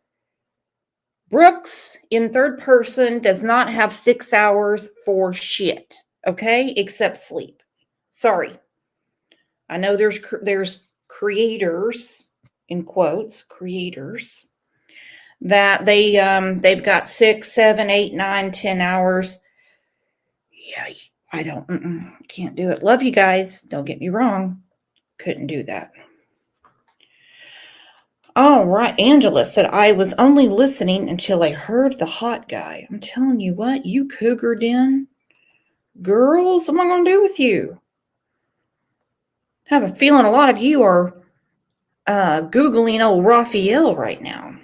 Brooks, in third person, does not have 6 hours for shit, okay? Except sleep. Sorry. I know there's creators, in quotes, creators, that they've got 6, 7, 8, 9, 10 hours. Yeah, I can't do it. Love you guys. Don't get me wrong. Couldn't do that. All right. Angela said, I was only listening until I heard the hot guy. I'm telling you what, you cougar den. Girls, what am I going to do with you? I have a feeling a lot of you are Googling old Raphael right now.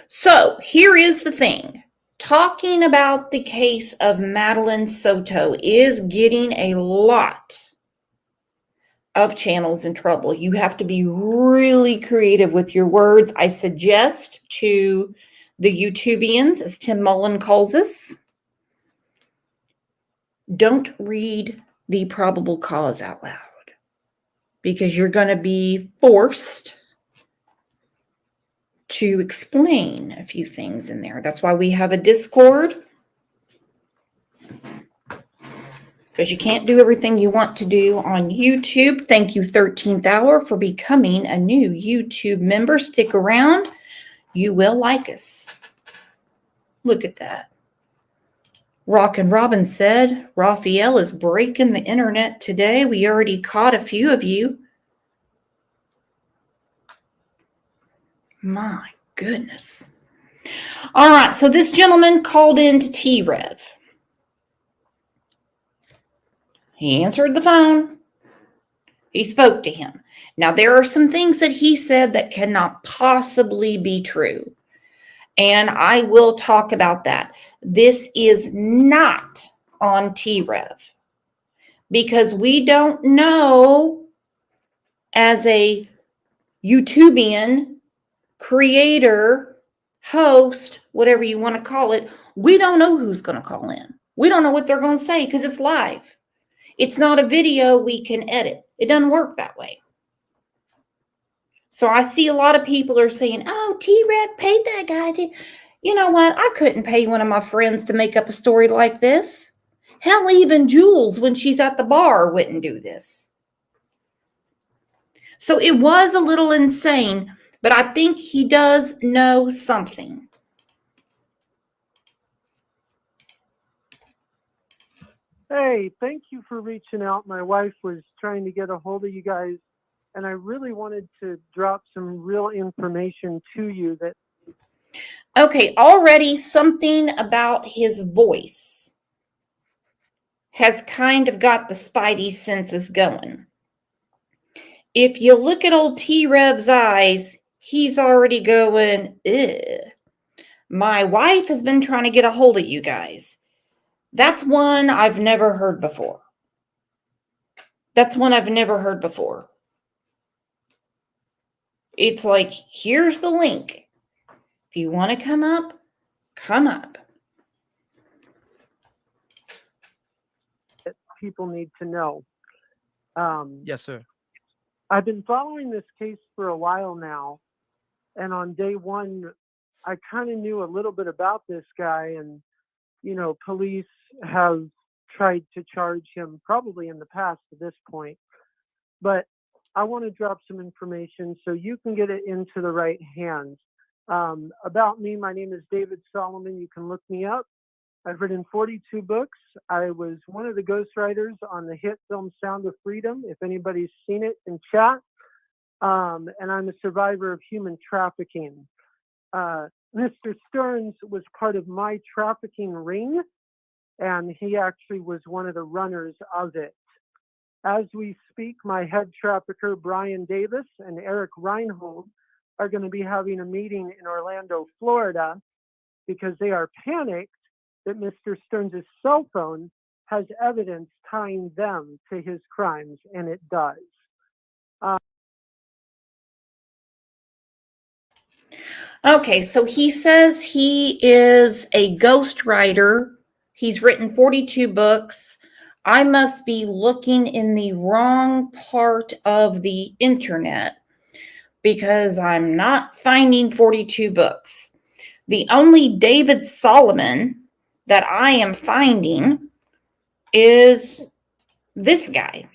So here is the thing. Talking about the case of Madeline Soto is getting a lot of channels in trouble. You have to be really creative with your words. I suggest to the YouTubians, as Tim Mullen calls us, don't read the probable cause out loud, because you're going to be forced to explain a few things in there. That's why we have a Discord, because you can't do everything you want to do on YouTube. Thank you, 13th Hour, for becoming a new YouTube member. Stick around. You will like us. Look at that. Rockin' Robin said, Raphael is breaking the internet today. We already caught a few of you. My goodness. All right, so this gentleman called into T-Rev. He answered the phone. He spoke to him. Now, there are some things that he said that cannot possibly be true, and I will talk about that. This is not on T-Rev, because we don't know, as a YouTubian creator, host, whatever you want to call it, we don't know who's going to call in. We don't know what they're going to say because it's live. It's not a video we can edit. It doesn't work that way. So I see a lot of people are saying, oh, T-Rev paid that guy to. You know what? I couldn't pay one of my friends to make up a story like this. Hell, even Jules, when she's at the bar, wouldn't do this. So it was a little insane, but I think he does know something. Hey, thank you for reaching out. My wife was trying to get a hold of you guys, and I really wanted to drop some real information to you that. Okay, already something about his voice has kind of got the spidey senses going. If you look at old T-Rev's eyes, he's already going, ugh. My wife has been trying to get a hold of you guys. That's one I've never heard before. That's one I've never heard before. It's like, here's the link. If you want to come up, come up. People need to know. Yes, sir. I've been following this case for a while now, and on day one, I kind of knew a little bit about this guy, and, you know, police have tried to charge him probably in the past at this point. But I want to drop some information so you can get it into the right hands. About me, my name is David Solomon. You can look me up. I've written 42 books. I was one of the ghostwriters on the hit film Sound of Freedom, if anybody's seen it in chat. And I'm a survivor of human trafficking. Mr. Stearns was part of my trafficking ring, and he actually was one of the runners of it. As we speak, my head trafficker, Brian Davis, and Eric Reinhold are going to be having a meeting in Orlando, Florida, because they are panicked that Mr. Stearns' cell phone has evidence tying them to his crimes, and it does. Okay, so he says he is a ghostwriter. He's written 42 books. I must be looking in the wrong part of the internet because I'm not finding 42 books. The only David Solomon that I am finding is this guy,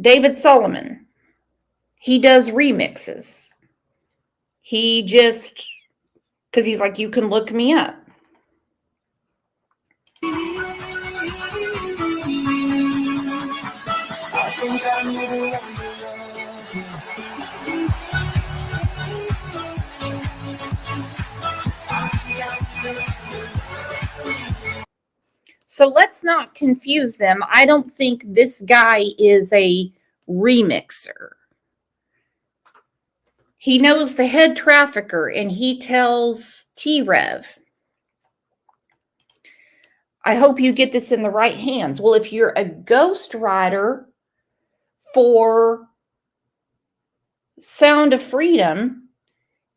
David Solomon. He does remixes. He just, because he's like, you can look me up. So let's not confuse them. I don't think this guy is a remixer. He knows the head trafficker and he tells T-Rev, I hope you get this in the right hands. Well, if you're a ghostwriter for Sound of Freedom,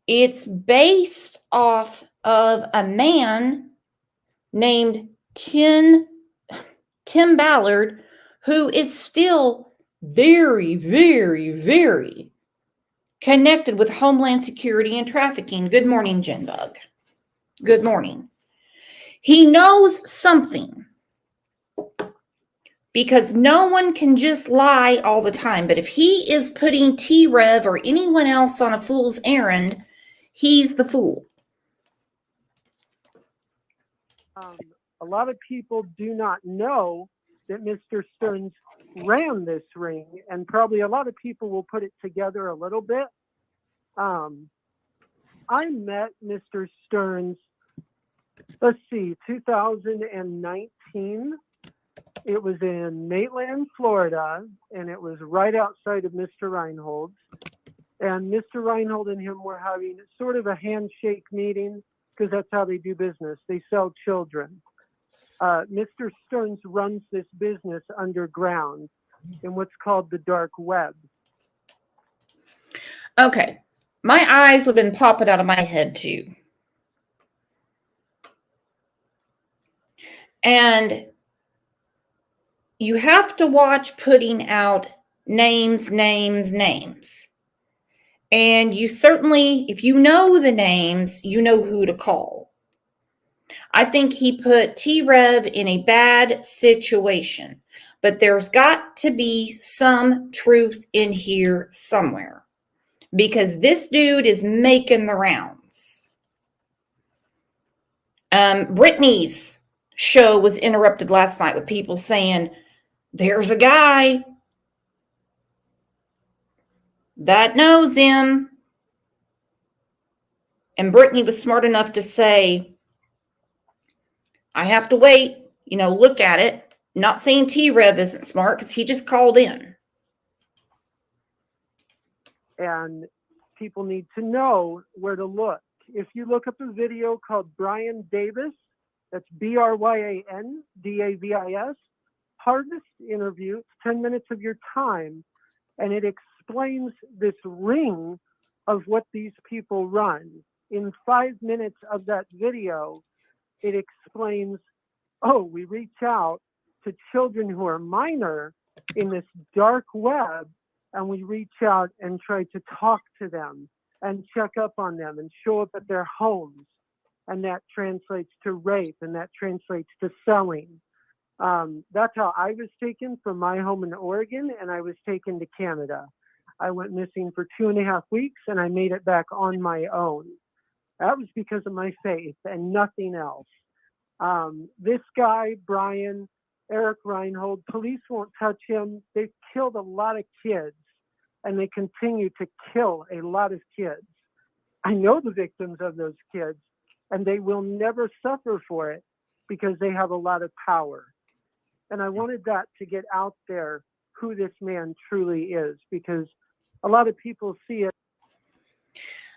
it's based off of a man named Tim Ballard, who is still very, very, very connected with Homeland Security and trafficking. Good morning, Jenbug. Good morning. He knows something, because no one can just lie all the time. But if he is putting T-Rev or anyone else on a fool's errand, he's the fool. A lot of people do not know that Mr. Stearns ran this ring, and probably a lot of people will put it together a little bit. I met Mr. Stearns, 2019. It was in Maitland, Florida, and it was right outside of Mr. Reinhold's. And Mr. Reinhold and him were having sort of a handshake meeting, because that's how they do business. They sell children. Mr. Stearns runs this business underground in what's called the dark web. Okay. My eyes would have been popping out of my head too. And you have to watch putting out names. And you certainly, if you know the names, you know who to call. I think he put T-Rev in a bad situation, but there's got to be some truth in here somewhere, because this dude is making the rounds. Brittany's show was interrupted last night with people saying, there's a guy that knows him. And Brittany was smart enough to say, I have to wait, look at it. Not saying T-Rev isn't smart, because he just called in. And people need to know where to look. If you look up a video called Brian Davis, that's Bryan Davis, hardest interview, it's 10 minutes of your time, and it explains this ring of what these people run. In 5 minutes of that video, it explains, we reach out to children who are minor in this dark web, and we reach out and try to talk to them and check up on them and show up at their homes. And that translates to rape, and that translates to selling. That's how I was taken from my home in Oregon, and I was taken to Canada. I went missing for 2.5 weeks, and I made it back on my own. That was because of my faith and nothing else. This guy, Brian, Eric Reinhold, police won't touch him. They've killed a lot of kids, and they continue to kill a lot of kids. I know the victims of those kids, and they will never suffer for it because they have a lot of power. And I wanted that to get out there, who this man truly is, because a lot of people see it.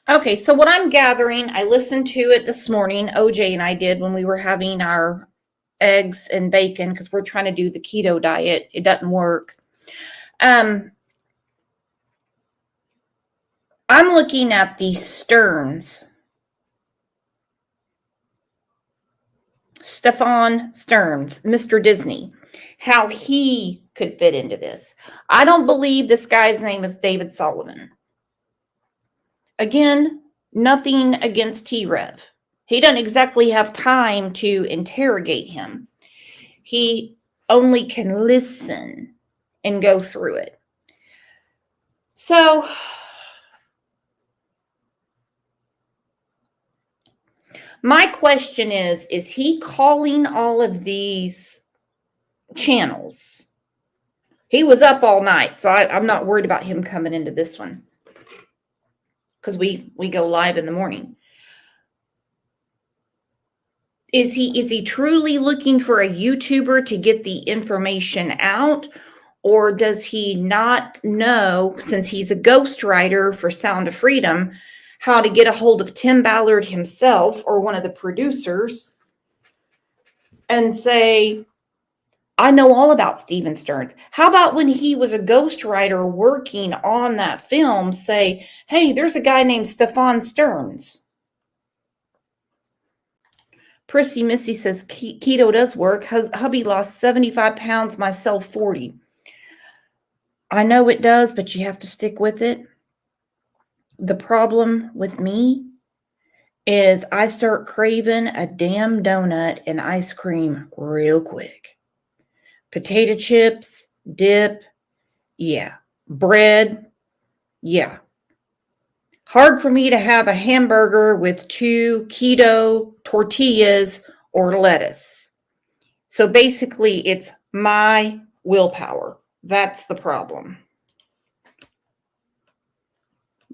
Okay, so what I'm gathering, I listened to it this morning, OJ and I did, when we were having our eggs and bacon, because we're trying to do the keto diet. It doesn't work. I'm looking at the Stearns Stefan Stearns, Mr. Disney, how he could fit into this. I don't believe this guy's name is David Sullivan. Again, nothing against T-Rev. He doesn't exactly have time to interrogate him. He only can listen and go through it. So, my question is he calling all of these channels? He was up all night, so I'm not worried about him coming into this one because we go live in the morning. Is he truly looking for a YouTuber to get the information out, or does he not know, since he's a ghostwriter for Sound of Freedom, how to get a hold of Tim Ballard himself or one of the producers and say, I know all about Steven Stearns. How about when he was a ghostwriter working on that film, say, hey, there's a guy named Stefan Stearns. Prissy Missy says keto does work. Hubby lost 75 pounds, myself 40. I know it does, but you have to stick with it. The problem with me is I start craving a damn donut and ice cream real quick. Potato chips, dip, yeah. Bread, yeah. Hard for me to have a hamburger with 2 keto tortillas or lettuce. So basically, it's my willpower. That's the problem.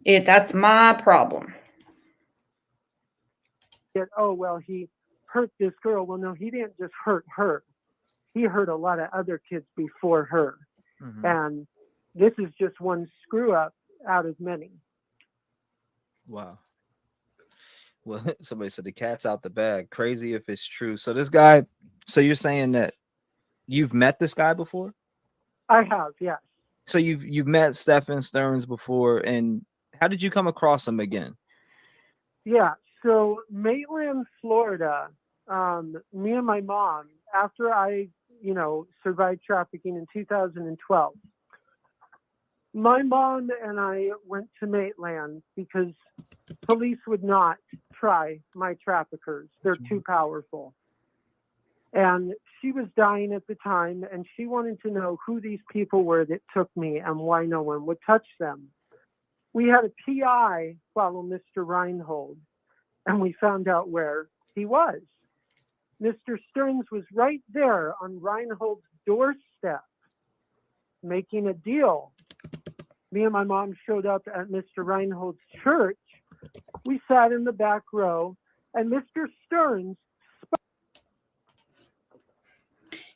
That's my problem. Oh, well, he hurt this girl. Well, no, he didn't just hurt her. He hurt a lot of other kids before her. Mhm. And this is just one screw up out of many. Wow. Well, somebody said the cat's out the bag. Crazy if it's true. So this guy, so you're saying that you've met this guy before? I have, yes. So you've met Stefan Stearns before, and how did you come across him again? Yeah. So Maitland, Florida, me and my mom, after I, survived trafficking in 2012, my mom and I went to Maitland because police would not try my traffickers. They're too powerful. And she was dying at the time, and she wanted to know who these people were that took me and why no one would touch them. We had a PI follow Mr. Reinhold, and we found out where he was. Mr. Stearns was right there on Reinhold's doorstep making a deal. Me and my mom showed up at Mr. Reinhold's church. We sat in the back row, and Mr. Stearns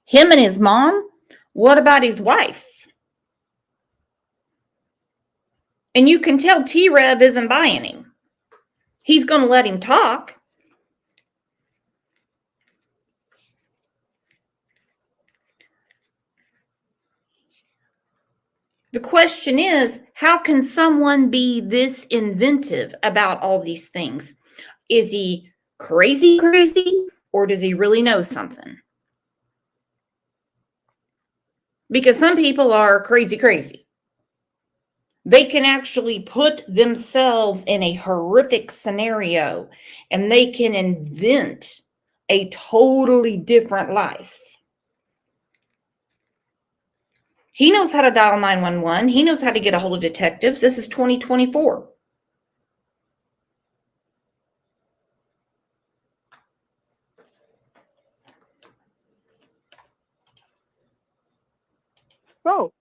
Him and his mom? What about his wife? And you can tell T-Rev isn't buying him. He's going to let him talk. The question is, how can someone be this inventive about all these things? Is he crazy, or does he really know something? Because some people are crazy. They can actually put themselves in a horrific scenario and they can invent a totally different life. He knows how to dial 911. He knows how to get a hold of detectives. This is 2024. spoke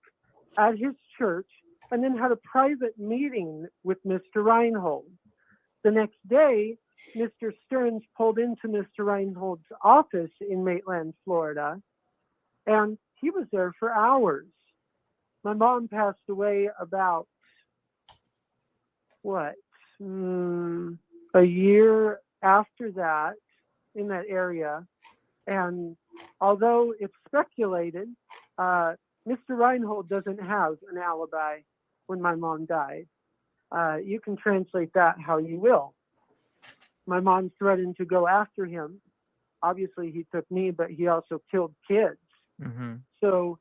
at his church and then had a private meeting with Mr. Reinhold. The next day, Mr. Stearns pulled into Mr. Reinhold's office in Maitland, Florida, and he was there for hours. My mom passed away about, a year after that in that area. And although it's speculated, Mr. Reinhold doesn't have an alibi when my mom died. You can translate that how you will. My mom threatened to go after him obviously he took me, but he also killed kids. Mm-hmm. So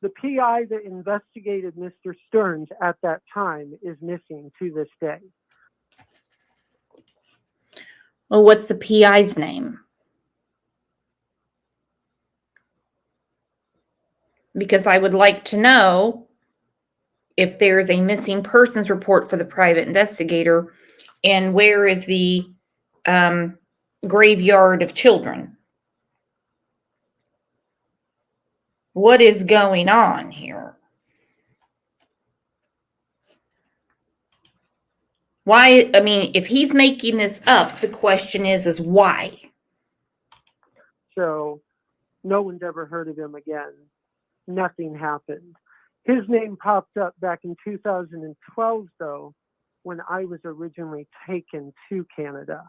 the PI that investigated Mr. Stearns at that time is missing to this day. Well, what's the PI's name? Because I would like to know if there's a missing persons report for the private investigator, and where is the graveyard of children? What is going on here? Why? I mean, if he's making this up, the question is why? So no one's ever heard of him again. Nothing happened. His name popped up back in 2012, though, when I was originally taken to Canada.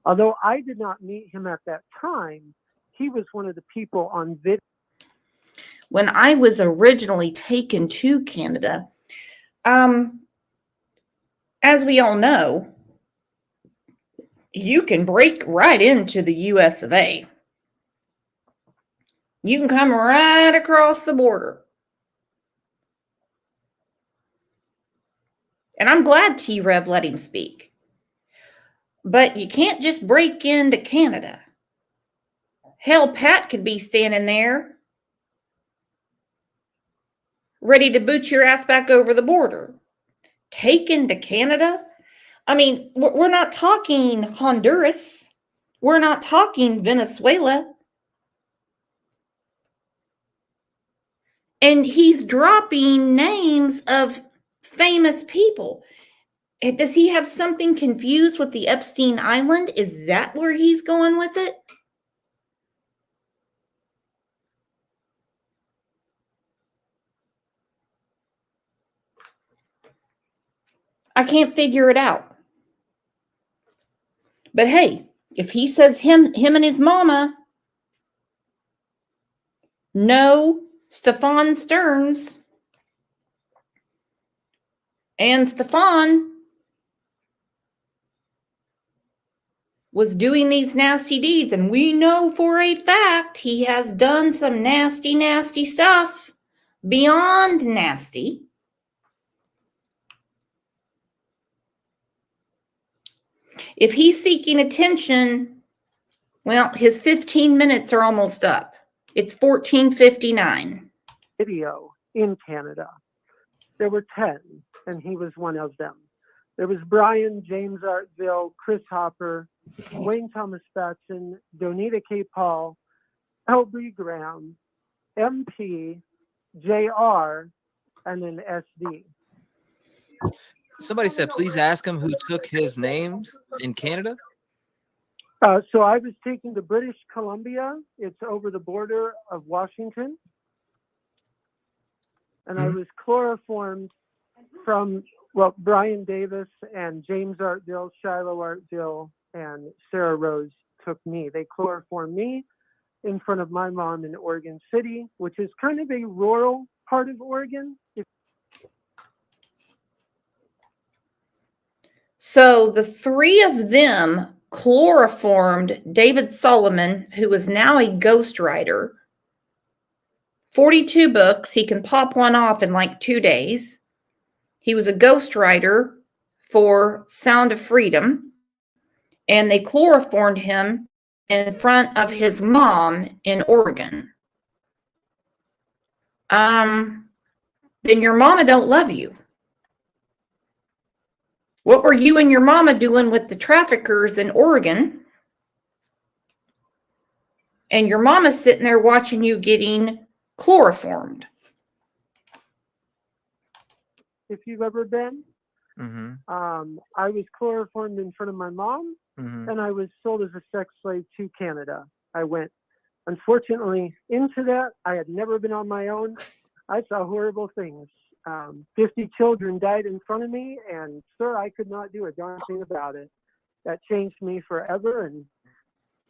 Although I did not meet him at that time, he was one of the people on video. When I was originally taken to Canada, as we all know, you can break right into the US of A. You can come right across the border. And I'm glad T-Rev let him speak. But you can't just break into Canada. Hell, Pat could be standing there ready to boot your ass back over the border. Taken to Canada? I mean, we're not talking Honduras. We're not talking Venezuela. And he's dropping names of famous people. Does he have something confused with the Epstein Island? Is that where he's going with it? I can't figure it out. But hey, if he says him and his mama know Stefan Stearns, and Stefan was doing these nasty deeds, and we know for a fact he has done some nasty, nasty stuff beyond nasty. If he's seeking attention, well, his 15 minutes are almost up. It's 14:59. Video in Canada. There were 10, and he was one of them. There was Brian, James Artville, Chris Hopper, Wayne Thomas Batson, Donita K. Paul, Elbree Graham, MP, JR, and then SD. Somebody said, please ask him who took his names in Canada. So I was taken to British Columbia. It's over the border of Washington. And I was chloroformed from, well, Brian Davis and James Artville, Shiloh Artville, and Sarah Rose took me. They chloroformed me in front of my mom in Oregon City, which is kind of a rural part of Oregon. So the three of them chloroformed David Solomon, who is now a ghostwriter. 42 books. He can pop one off in like 2 days. He was a ghostwriter for Sound of Freedom, and they chloroformed him in front of his mom in Oregon. Then your mama don't love you. What were you and your mama doing with the traffickers in Oregon? And your mama's sitting there watching you getting chloroformed. If you've ever been, I was chloroformed in front of my mom, and I was sold as a sex slave to Canada. I went, unfortunately, into that. I had never been on my own. I saw horrible things. 50 children died in front of me, and sir, I could not do a darn thing about it. That changed me forever, and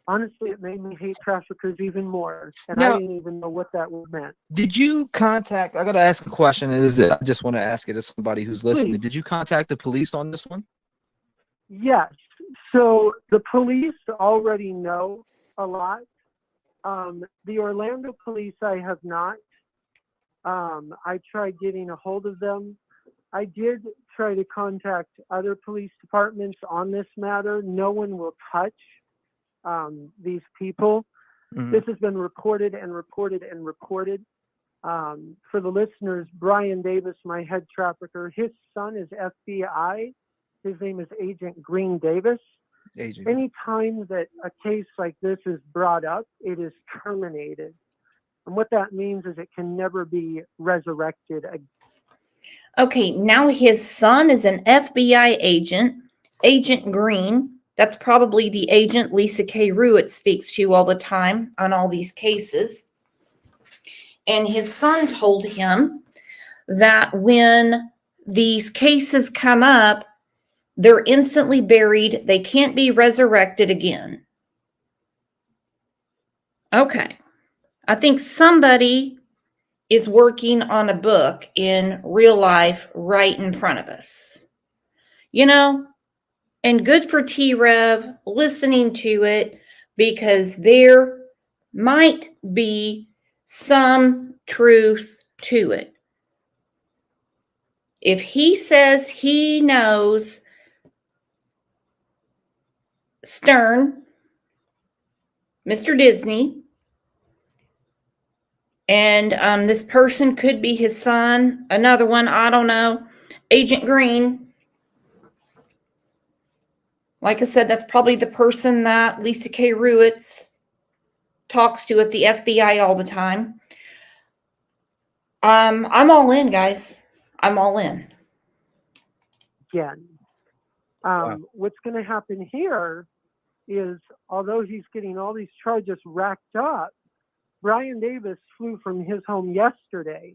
honestly, it made me hate traffickers even more. And Now, I didn't even know what that meant. did you contact? I got to ask a question. I just want to ask it to somebody who's listening. Please. Did you contact the police on this one? Yes. So the police already know a lot. The Orlando police, I have not. I tried getting a hold of them. I did try to contact other police departments on this matter. No one will touch these people. This has been reported and reported and reported. For the listeners, Brian Davis, my head trafficker, his son is FBI. His name is Agent Green Davis. Anytime that a case like this is brought up, it is terminated. And what that means is it can never be resurrected again. Okay, now his son is an FBI agent, Agent Green. That's probably the agent Lisa K. Ruitt speaks to all the time on all these cases. And his son told him that when these cases come up, they're instantly buried. They can't be resurrected again. Okay. I think somebody is working on a book in real life right in front of us. You know, and good for T-Rev listening to it, because there might be some truth to it. If he says he knows Stern, Mr. Disney, and this person could be his son, another one, I don't know, Agent Green. Like I said, that's probably the person that Lisa K. Ruitt talks to at the FBI all the time. I'm all in, guys. I'm all in. Again. What's going to happen here is, although he's getting all these charges racked up, Brian Davis flew from his home yesterday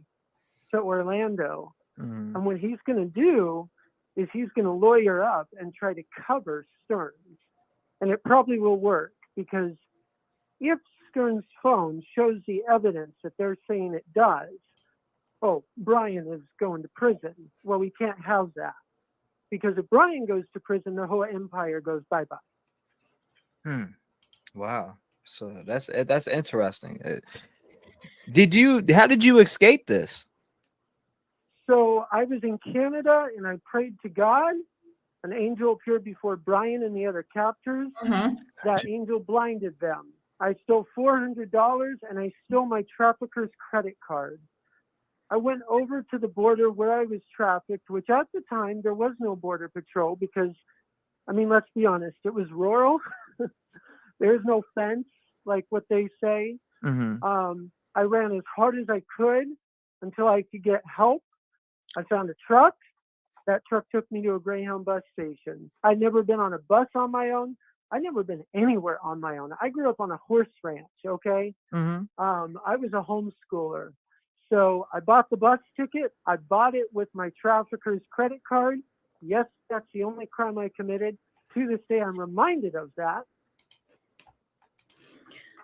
to Orlando. And what he's going to do is he's going to lawyer up and try to cover Stearns. And it probably will work, because if Stearns' phone shows the evidence that they're saying it does, oh, Brian is going to prison. Well, we can't have that. Because if Brian goes to prison, the whole empire goes bye-bye. Wow. So that's interesting. How did you escape this? So I was in Canada and I prayed to God. An angel appeared before Brian and the other captors. That angel blinded them. I stole $400 and I stole my trafficker's credit card. I went over to the border where I was trafficked, which at the time there was no border patrol because, I mean, let's be honest, it was rural. There's no fence like what they say. I ran as hard as I could until I could get help. I found a truck. That truck took me to a Greyhound bus station. I'd never been on a bus on my own. I'd never been anywhere on my own. I grew up on a horse ranch, okay? I was a homeschooler. So I bought the bus ticket. I bought it with my trafficker's credit card. Yes, that's the only crime I committed. To this day, I'm reminded of that.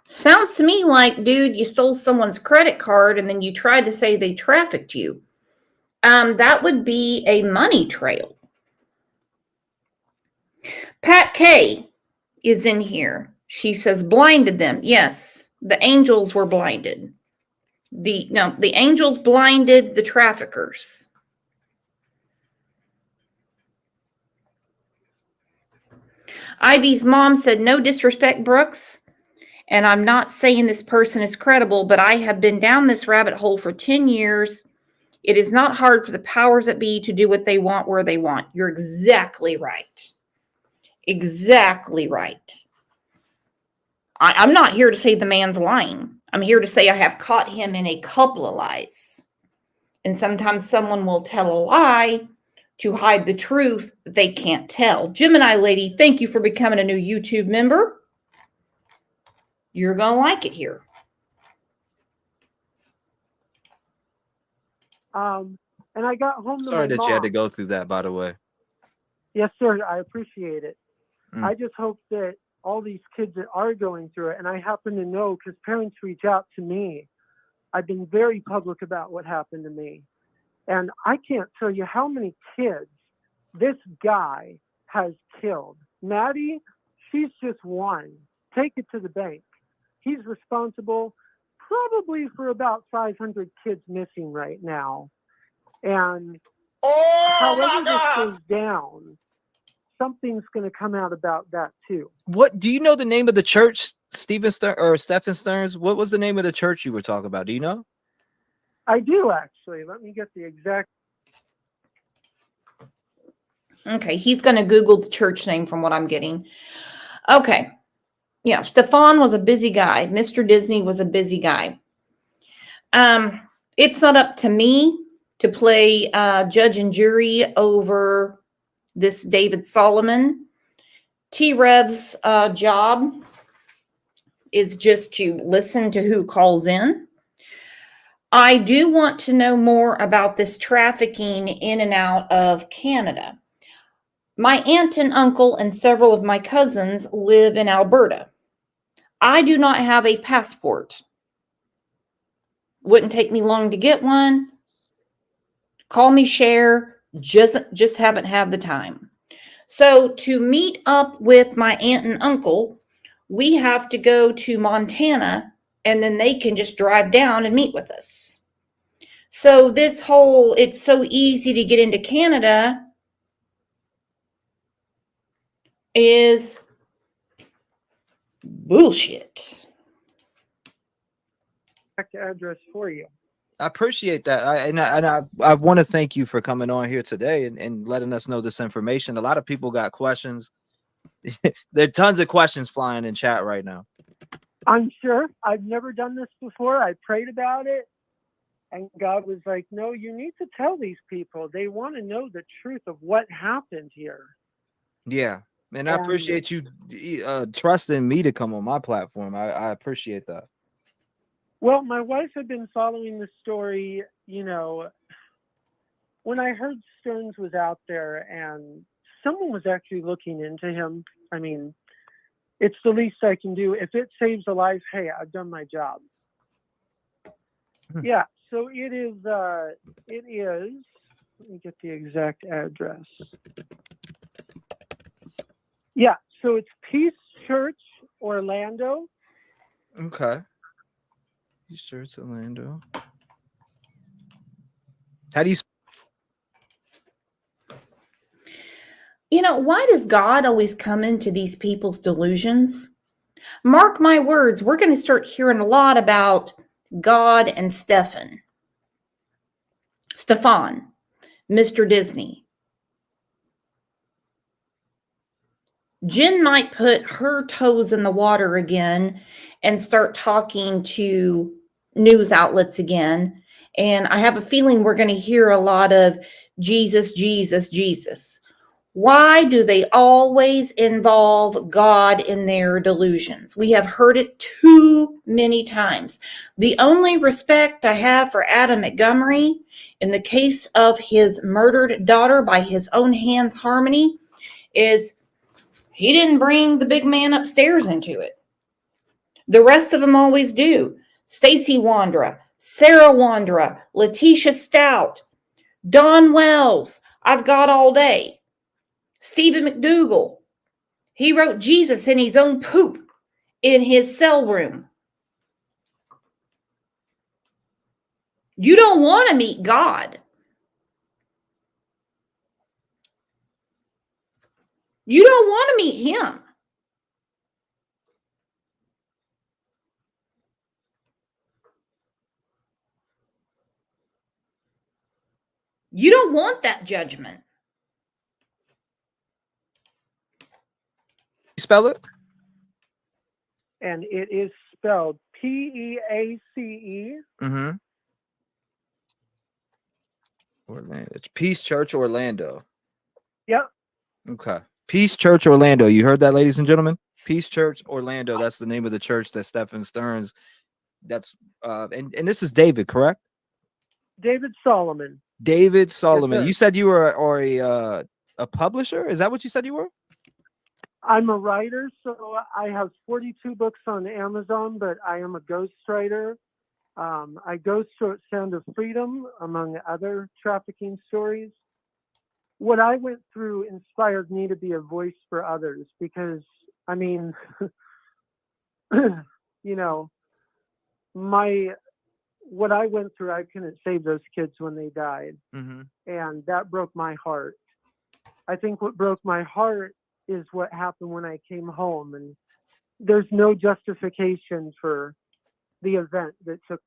Sounds to me like, dude, you stole someone's credit card and then you tried to say they trafficked you. That would be a money trail. Pat K is in here. She says blinded them. Yes, the angels were blinded. The angels blinded the traffickers. Ivy's mom said, no disrespect, Brooks. And I'm not saying this person is credible, but I have been down this rabbit hole for 10 years. It is not hard for the powers that be to do what they want where they want. You're exactly right. Exactly right. I'm not here to say the man's lying. I'm here to say I have caught him in a couple of lies. And sometimes someone will tell a lie to hide the truth that they can't tell. Gemini lady, thank you for becoming a new YouTube member. You're going to like it here. And I got home to Sorry my that mom. you had to go through that, by the way. Yes, sir. I appreciate it. I just hope that all these kids that are going through it, and I happen to know because parents reach out to me. I've been very public about what happened to me. And I can't tell you how many kids this guy has killed. Maddie, she's just one. take it to the bank. He's responsible probably for about 500 kids missing right now. And however this goes down, something's going to come out about that too. What do you know the name of the church, Stephen Stearns? What was the name of the church you were talking about? Do you know? I do, actually. Let me get the exact. Okay, he's going to Google the church name from what I'm getting. Okay. Yeah, Stefan was a busy guy. Mr. Disney was a busy guy. It's not up to me to play judge and jury over this David Solomon. T-Rev's job is just to listen to who calls in. I do want to know more about this trafficking in and out of Canada. My aunt and uncle and several of my cousins live in Alberta. I do not have a passport. Wouldn't take me long to get one. Call me Cher, just haven't had the time. So to meet up with my aunt and uncle, we have to go to Montana, and then they can just drive down and meet with us. So this whole, it's so easy to get into Canada is bullshit. Address for you. I appreciate that. I want to thank you for coming on here today and letting us know this information. A lot of people got questions. There are tons of questions flying in chat right now. I'm sure. I've never done this before. I prayed about it, and God was like, no, you need to tell these people. They want to know the truth of what happened here. Yeah. And I appreciate you trusting me to come on my platform. I appreciate that. Well, my wife had been following the story, you know, when I heard Stearns was out there and someone was actually looking into him. I mean, it's the least I can do. If it saves a life, hey, I've done my job. Yeah, so it is, let me get the exact address. Yeah, so it's Peace Church, Orlando. Okay. Peace Church, Orlando. How do you? You know, why does God always come into these people's delusions? Mark my words, we're going to start hearing a lot about God and Stefan, Mr. Disney. Jen might put her toes in the water again and start talking to news outlets again. And I have a feeling we're going to hear a lot of Jesus, Jesus, Jesus. Why do they always involve God in their delusions? We have heard it too many times. The only respect I have for Adam Montgomery in the case of his murdered daughter by his own hands, Harmony, is he didn't bring the big man upstairs into it. The rest of them always do. Stacy Wandra, Sarah Wandra, Letitia Stout, Don Wells, I've got all day. Stephen McDougal, he wrote Jesus in his own poop in his cell room. You don't want to meet God. You don't want to meet him. You don't want that judgment. Spell it? And it is spelled P-E-A-C-E. Mm-hmm. Orlando. It's Peace Church, Orlando. Yep. Okay. Peace Church, Orlando. You heard that, ladies and gentlemen? Peace Church, Orlando. That's the name of the church that Stefan Stearns. That's and this is David, correct? David Solomon. David Solomon. Yes, You said you were a publisher? Is that what you said you were? I'm a writer, so I have 42 books on Amazon, but I am a ghostwriter. I ghostwrote Sound of Freedom, among other trafficking stories. What I went through inspired me to be a voice for others because, I mean, you know, what I went through, I couldn't save those kids when they died. Mm-hmm. And that broke my heart. I think what broke my heart is what happened when I came home. And there's no justification for the event that took.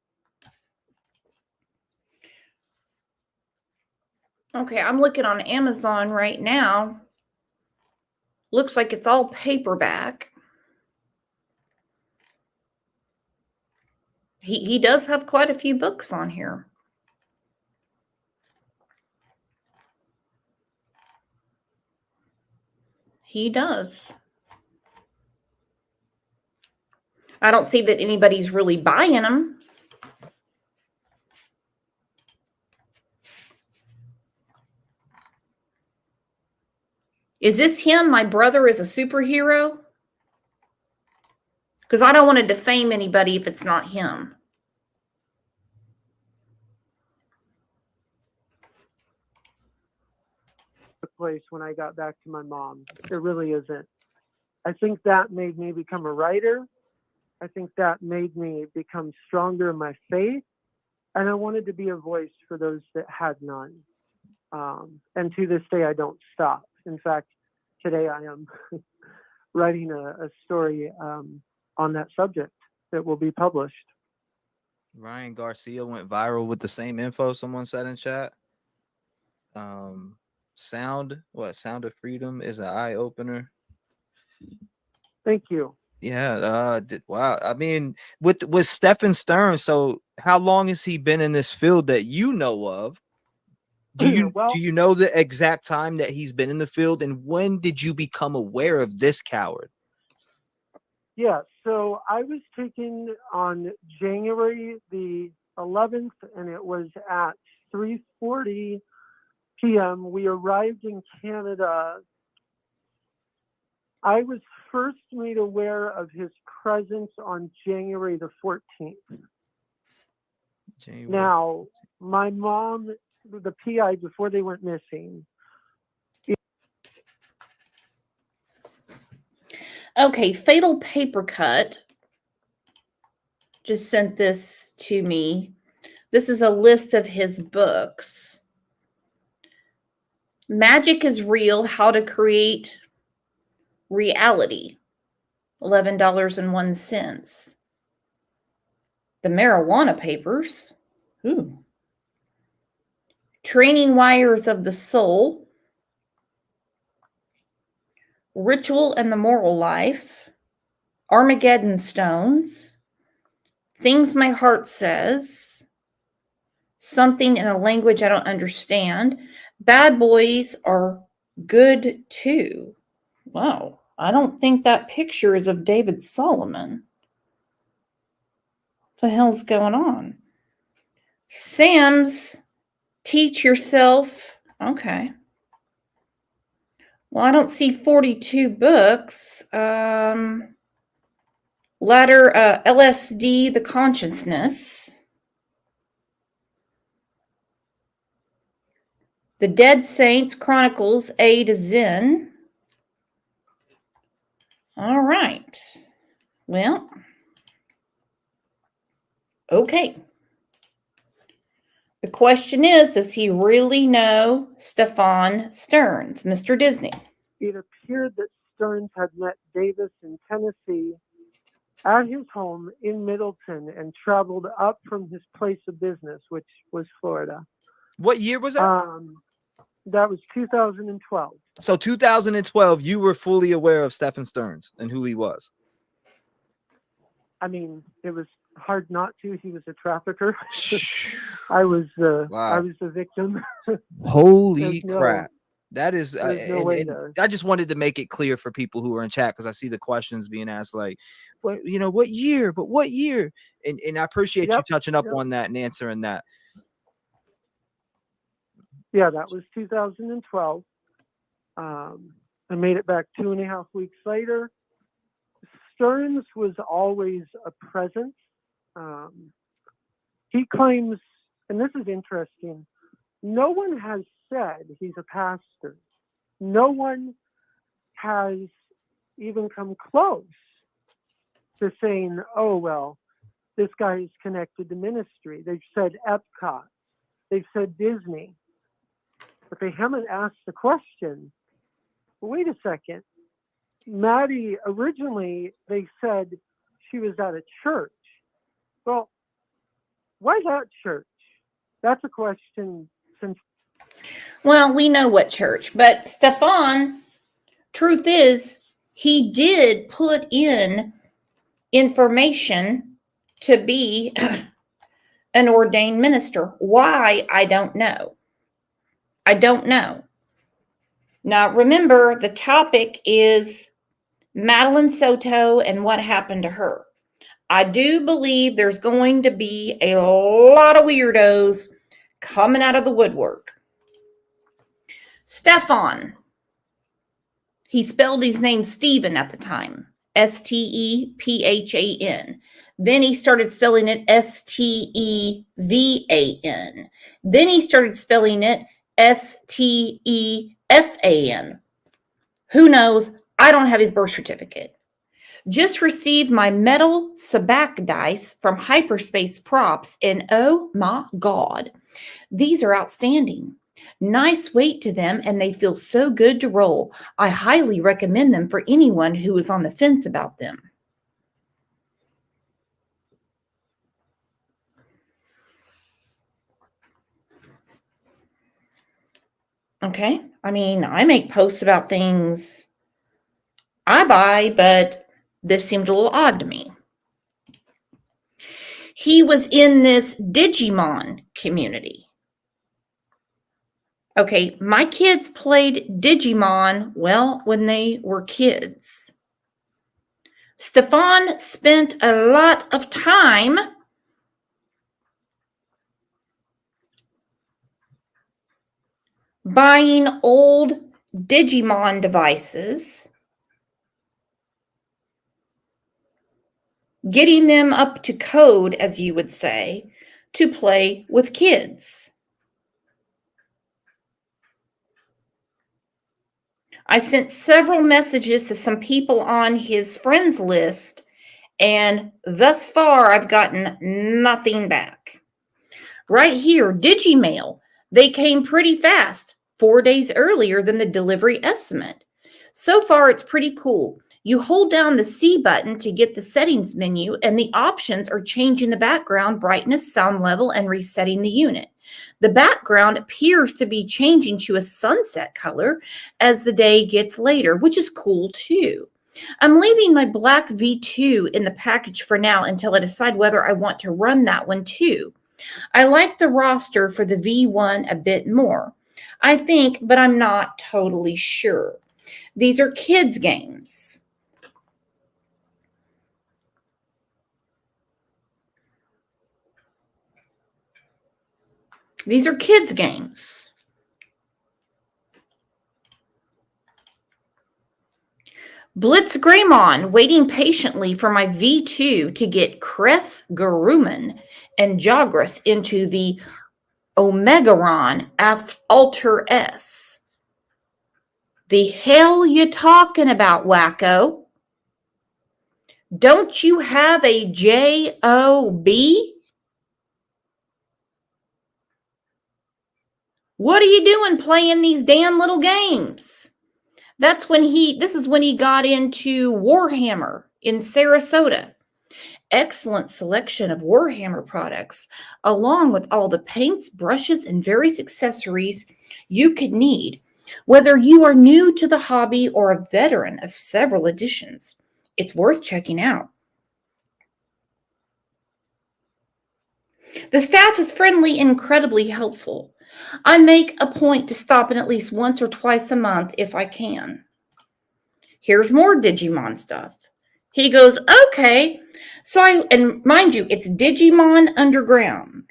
Okay, I'm looking on Amazon right now. Looks like it's all paperback. He does have quite a few books on here. He does. I don't see that anybody's really buying them. Is this him? My brother is a superhero? Because I don't want to defame anybody if it's not him. Place when I got back to my mom. It really isn't. I think that made me become a writer. I think that made me become stronger in my faith. And I wanted to be a voice for those that had none. And to this day, I don't stop. In fact, today I am writing a story on that subject that will be published. Ryan Garcia went viral with the same info someone said in chat. Sound of Freedom is an eye opener. Thank you. Yeah. Wow. I mean, with Stefan Stearns. So, how long has he been in this field that you know of? Do you know the exact time that he's been in the field, and when did you become aware of this coward? Yeah. So I was taken on January the 11th, and it was at 3:40 p.m. We arrived in Canada. I was first made aware of his presence on January the 14th. Now, my mom, the PI, before they went missing. Okay, Fatal Paper Cut just sent this to me. This is a list of his books. Magic is Real, How to Create Reality, $11.01. The Marijuana Papers. Ooh. Training Wires of the Soul. Ritual and the Moral Life. Armageddon Stones. Things My Heart Says. Something in a Language I Don't Understand. Bad Boys Are Good Too. Wow. I don't think that picture is of David Solomon. What the hell's going on? Sam's Teach Yourself. Okay. Well, I don't see 42 books. Ladder, LSD, The Consciousness. The Dead Saints Chronicles, A to Zen. All right. Well, okay. The question is, does he really know Stefan Stearns, Mr. Disney? It appeared that Stearns had met Davis in Tennessee at his home in Middleton and traveled up from his place of business, which was Florida. What year was that? That was 2012. So 2012, you were fully aware of Stefan Stearns and who he was. I mean, it was hard not to. He was a trafficker. I was the victim. Holy There's crap. That is, there's no way and to- I just wanted to make it clear for people who are in chat, because I see the questions being asked, like, what year? But what year? And I appreciate you touching up on that and answering that. Yeah, that was 2012. I made it back 2.5 weeks later. Stearns was always a presence. He claims, and this is interesting, no one has said he's a pastor. No one has even come close to saying, oh, well, this guy is connected to ministry. They've said Epcot. They've said Disney. But they haven't asked the question, well, wait a second. Maddie, originally, they said she was at a church. Well, why that church? That's a question since. Well, we know what church, but Stefan, truth is, he did put in information to be an ordained minister. Why? I don't know. I don't know. Now, remember, the topic is Madeline Soto and what happened to her. I do believe there's going to be a lot of weirdos coming out of the woodwork. Stefan. He spelled his name Stephen at the time. Stephan. Then he started spelling it Stevan. Then he started spelling it Stefan. Who knows? I don't have his birth certificate. Just received my metal sabacc dice from Hyperspace Props, and oh my God, these are outstanding. Nice weight to them, and they feel so good to roll. I highly recommend them for anyone who is on the fence about them. Okay, I mean, I make posts about things I buy, but this seemed a little odd to me. He was in this Digimon community. Okay, my kids played Digimon, well, when they were kids. Stefan spent a lot of time buying old Digimon devices, getting them up to code, as you would say, to play with kids. I sent several messages to some people on his friends list, and thus far I've gotten nothing back. Right here, Digimail, they came pretty fast, 4 days earlier than the delivery estimate. So far, it's pretty cool. You hold down the C button to get the settings menu, and the options are changing the background brightness, sound level, and resetting the unit. The background appears to be changing to a sunset color as the day gets later, which is cool too. I'm leaving my black V2 in the package for now until I decide whether I want to run that one too. I like the roster for the V1 a bit more, I think, but I'm not totally sure. These are kids' games. These are kids' games. Blitz Greymon, waiting patiently for my V2 to get Cress Garuman and Jagras into the Omegaron Alter S. The hell you talking about, wacko? Don't you have a J-O-B? What are you doing playing these damn little games? This is when he got into Warhammer in Sarasota. Excellent selection of Warhammer products, along with all the paints, brushes, and various accessories you could need, whether you are new to the hobby or a veteran of several editions. It's worth checking out. The staff is friendly and incredibly helpful. I make a point to stop in at least once or twice a month if I can. Here's more Digimon stuff. He goes, okay. And mind you, it's Digimon Underground.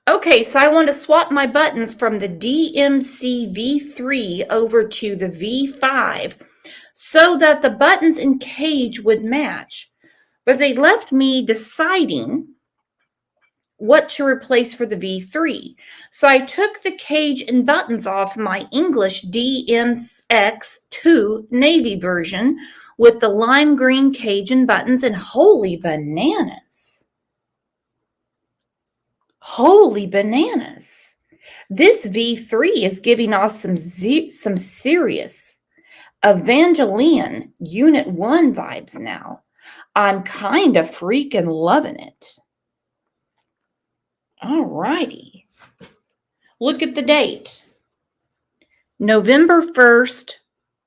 Okay, so I want to swap my buttons from the DMC V3 over to the V5 so that the buttons in the cage would match. But they left me deciding, what to replace for the V3. So I took the cage and buttons off my English DMX2 Navy version with the lime green cage and buttons, and holy bananas. Holy bananas. This V3 is giving us some serious Evangelion Unit 1 vibes now. I'm kind of freaking loving it. All righty. Look at the date. November 1st,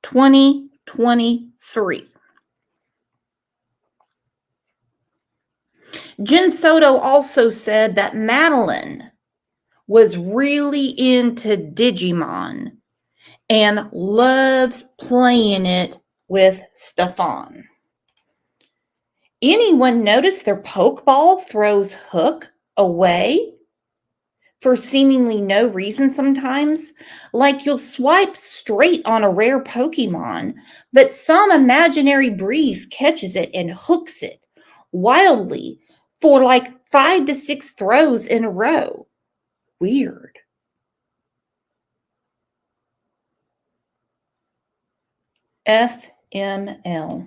2023. Jen Soto also said that Madeline was really into Digimon and loves playing it with Stefan. Anyone notice their Pokeball throws Hook away for seemingly no reason sometimes? Like you'll swipe straight on a rare Pokemon, but some imaginary breeze catches it and hooks it wildly for like 5 to 6 throws in a row. Weird. FML.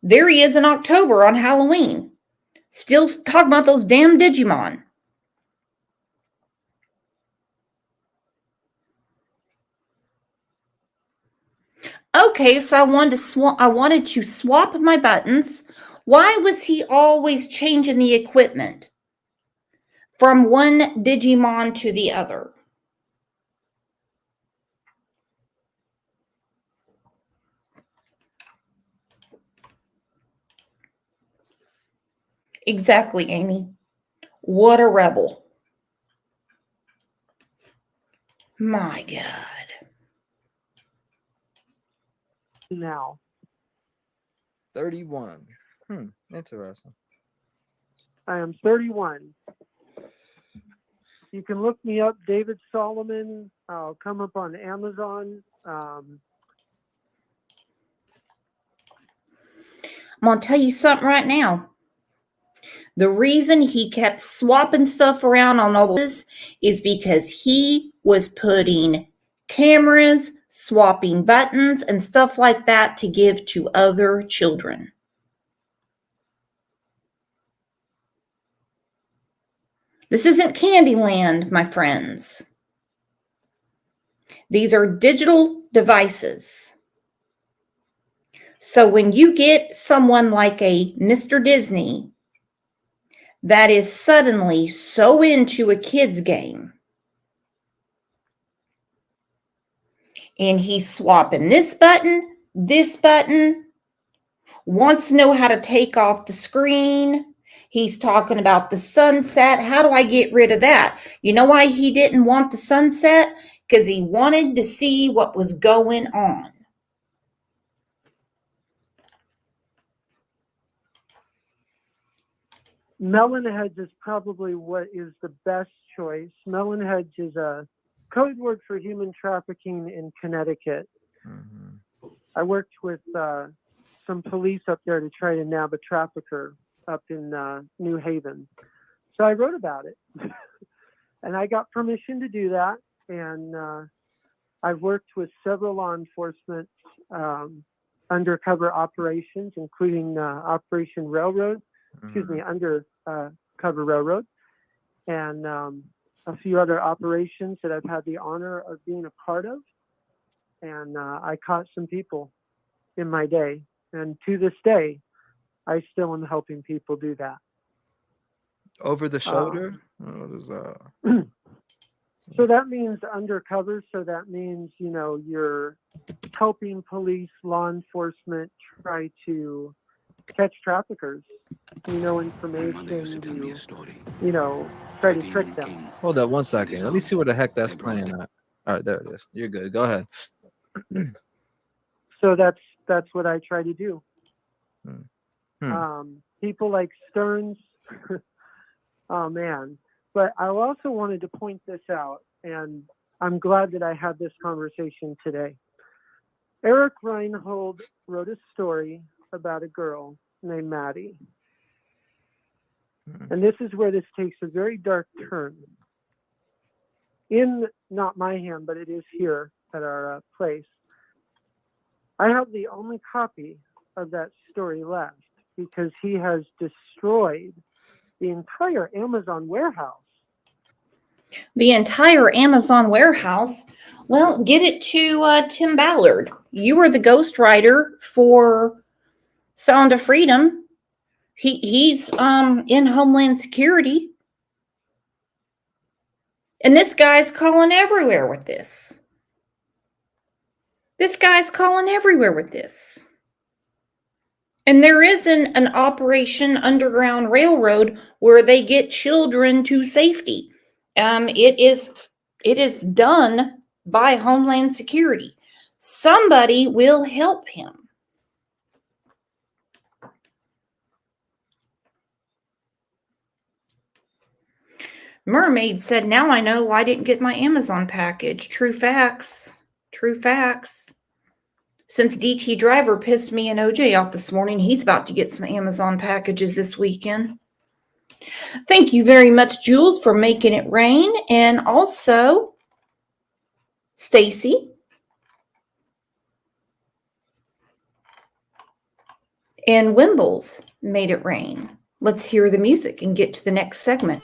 There he is in October on Halloween. Still talking about those damn Digimon. Okay, so I wanted to swap my buttons. Why was he always changing the equipment from one Digimon to the other? Exactly, Amy. What a rebel. My God. Now. 31. Interesting. I am 31. You can look me up, David Solomon. I'll come up on Amazon. I'm going to tell you something right now. The reason he kept swapping stuff around on all this is because he was putting cameras, swapping buttons, and stuff like that to give to other children. This isn't Candyland, my friends. These are digital devices. So when you get someone like a Mr. Disney that is suddenly so into a kid's game, and he's swapping this button, wants to know how to take off the screen. He's talking about the sunset. How do I get rid of that? You know why he didn't want the sunset? Because he wanted to see what was going on. Melon Hedge is probably what is the best choice. Melon Hedge is a code word for human trafficking in Connecticut. I worked with some police up there to try to nab a trafficker up in New Haven. So I wrote about it. And I got permission to do that. And I've worked with several law enforcement undercover operations, including Operation Railroad, Undercover Railroad, and a few other operations that I've had the honor of being a part of. And I caught some people in my day. And to this day, I still am helping people do that. Over the shoulder? What is that? So that means undercover. So that means, you know, you're helping police, law enforcement try to catch traffickers. You know, information, you know, try to trick them. Hold up 1 second. Let me see where the heck that's playing at. All right, there it is. You're good. Go ahead. So that's what I try to do. People like Stearns, oh man. But I also wanted to point this out, and I'm glad that I had this conversation today. Eric Reinhold wrote a story about a girl named Maddie. And this is where this takes a very dark turn. In not my hand, but it is here at our place. I have the only copy of that story left because he has destroyed the entire Amazon warehouse. The entire Amazon warehouse. Well, get it to Tim Ballard. You were the ghostwriter for Sound of Freedom. He's in Homeland Security. And this guy's calling everywhere with this. This guy's calling everywhere with this. And there isn't an Operation Underground Railroad where they get children to safety. It is done by Homeland Security. Somebody will help him. Mermaid said, now I know why I didn't get my Amazon package. True facts. True facts. Since DT Driver pissed me and OJ off this morning, he's about to get some Amazon packages this weekend. Thank you very much, Jules, for making it rain. And also, Stacy and Wimbles made it rain. Let's hear the music and get to the next segment.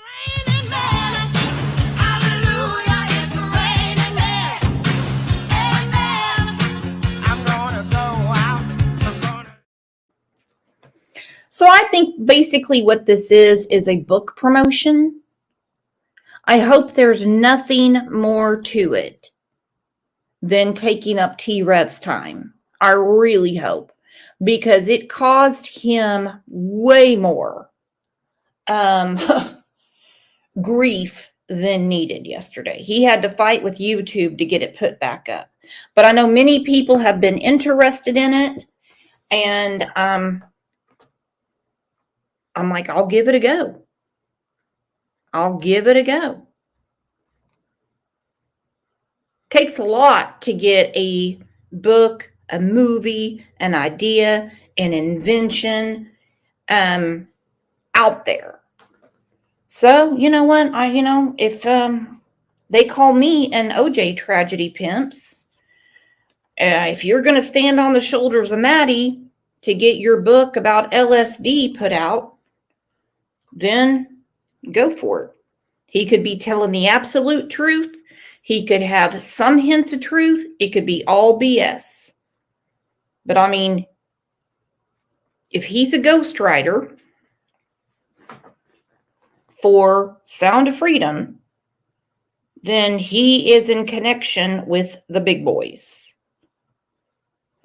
So I think basically what this is a book promotion. I hope there's nothing more to it than taking up T-Rev's time. I really hope, because it caused him way more grief than needed yesterday. He had to fight with YouTube to get it put back up. But I know many people have been interested in it, and I'm like, I'll give it a go. I'll give it a go. Takes a lot to get a book, a movie, an idea, an invention out there. So, you know what? If they call me an OJ tragedy pimps, if you're going to stand on the shoulders of Maddie to get your book about LSD put out, then go for it. He could be telling the absolute truth. He could have some hints of truth. It could be all BS. But I mean, if he's a ghostwriter for Sound of Freedom, then he is in connection with the big boys.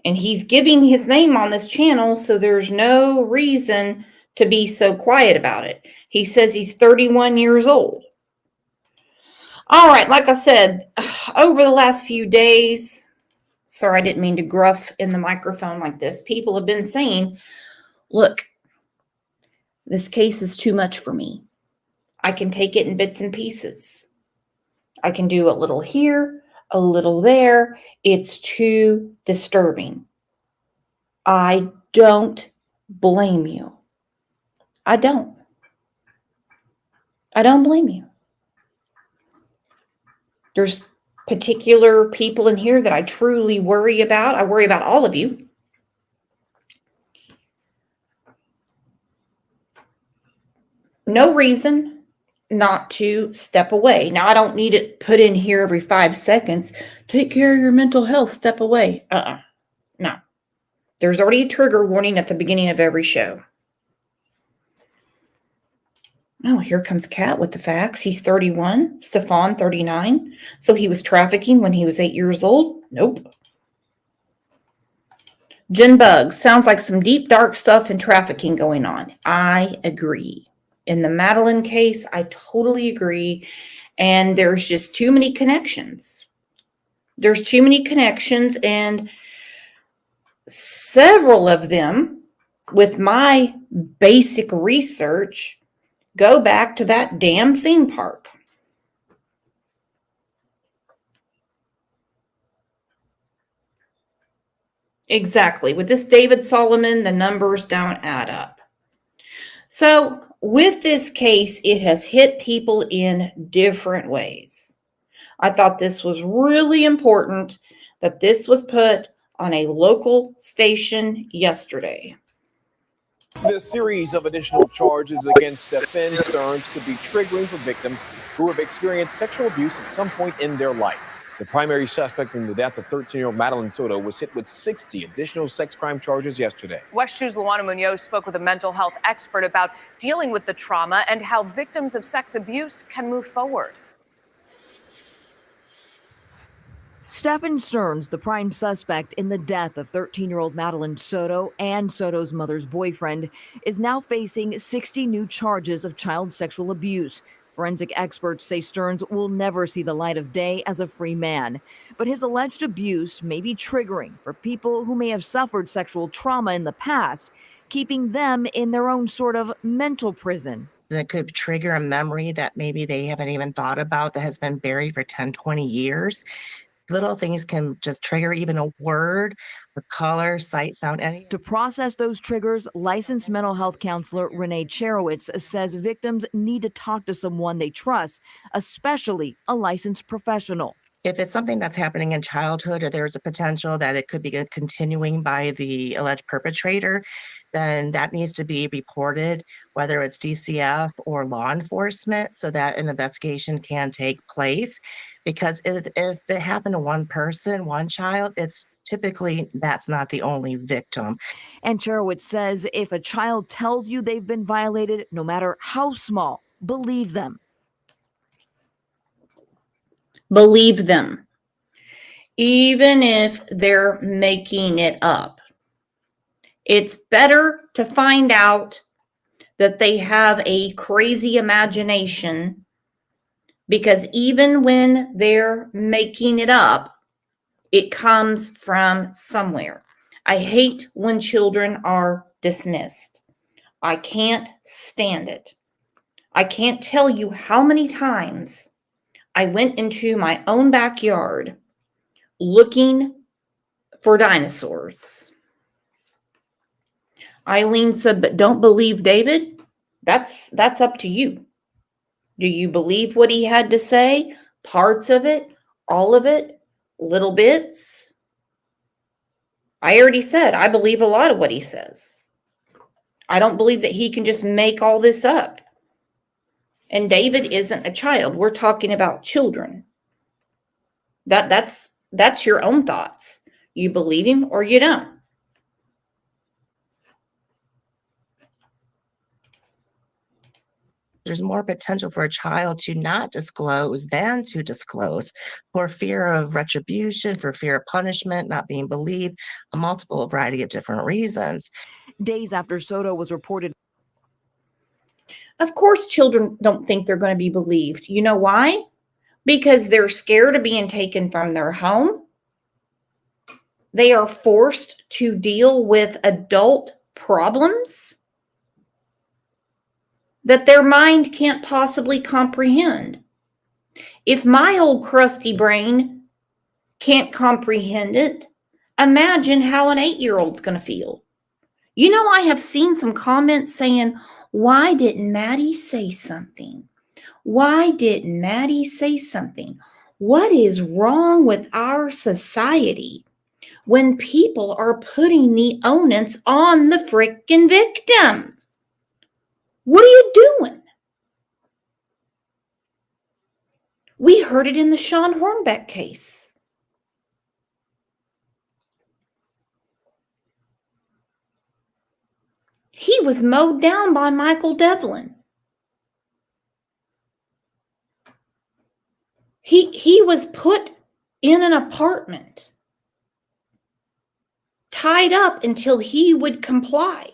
And he's giving his name on this channel, so there's no reason to be so quiet about it. He says he's 31 years old. All right, like I said, over the last few days, sorry, I didn't mean to gruff in the microphone like this. People have been saying, look, this case is too much for me. I can take it in bits and pieces. I can do a little here, a little there. It's too disturbing. I don't blame you. I don't blame you. There's particular people in here that I truly worry about. I worry about all of you. No reason not to step away. Now, I don't need it put in here every 5 seconds. Take care of your mental health. Step away. No. There's already a trigger warning at the beginning of every show. Oh, here comes Kat with the facts. He's 31. Stefan, 39. So he was trafficking when he was 8 years old? Nope. Jen Bug, sounds like some deep, dark stuff and trafficking going on. I agree. In the Madeline case, I totally agree. And there's just too many connections. There's too many connections, and several of them, with my basic research, go back to that damn theme park. Exactly. With this David Solomon, the numbers don't add up. So with this case, it has hit people in different ways. I thought this was really important that this was put on a local station yesterday. The series of additional charges against Stefan Stearns could be triggering for victims who have experienced sexual abuse at some point in their life. The primary suspect in the death of 13-year-old Madeline Soto was hit with 60 additional sex crime charges yesterday. West 2's Luana Munoz spoke with a mental health expert about dealing with the trauma and how victims of sex abuse can move forward. Stefan Stearns, the prime suspect in the death of 13-year-old Madeline Soto and Soto's mother's boyfriend, is now facing 60 new charges of child sexual abuse. Forensic experts say Stearns will never see the light of day as a free man, but his alleged abuse may be triggering for people who may have suffered sexual trauma in the past, keeping them in their own sort of mental prison. It could trigger a memory that maybe they haven't even thought about that has been buried for 10, 20 years. Little things can just trigger even a word, a color, sight, sound, any. To process those triggers, licensed mental health counselor Renee Cherowitz says victims need to talk to someone they trust, especially a licensed professional. If it's something that's happening in childhood or there's a potential that it could be continuing by the alleged perpetrator, then that needs to be reported, whether it's DCF or law enforcement, so that an investigation can take place. Because if it happened to one person, one child, it's typically that's not the only victim. And Cherowitz says if a child tells you they've been violated, no matter how small, believe them. Believe them, even if they're making it up. It's better to find out that they have a crazy imagination, because even when they're making it up, it comes from somewhere. I hate when children are dismissed. I can't stand it. I can't tell you how many times I went into my own backyard looking for dinosaurs. Eileen said, but don't believe David? That's up to you. Do you believe what he had to say? Parts of it? All of it? Little bits? I already said I believe a lot of what he says. I don't believe that he can just make all this up. And David isn't a child. We're talking about children. That's your own thoughts. You believe him or you don't. There's more potential for a child to not disclose than to disclose, for fear of retribution, for fear of punishment, not being believed, a multiple variety of different reasons. Days after Soto was reported. Of course, children don't think they're going to be believed. You know why? Because they're scared of being taken from their home. They are forced to deal with adult problems that their mind can't possibly comprehend. If my old crusty brain can't comprehend it, imagine how an 8-year-old's going to feel. You know, I have seen some comments saying, why didn't Maddie say something? Why didn't Maddie say something? What is wrong with our society when people are putting the onus on the frickin' victim? What are you doing? We heard it in the Sean Hornbeck case. He was mowed down by Michael Devlin. He was put in an apartment, tied up until he would comply.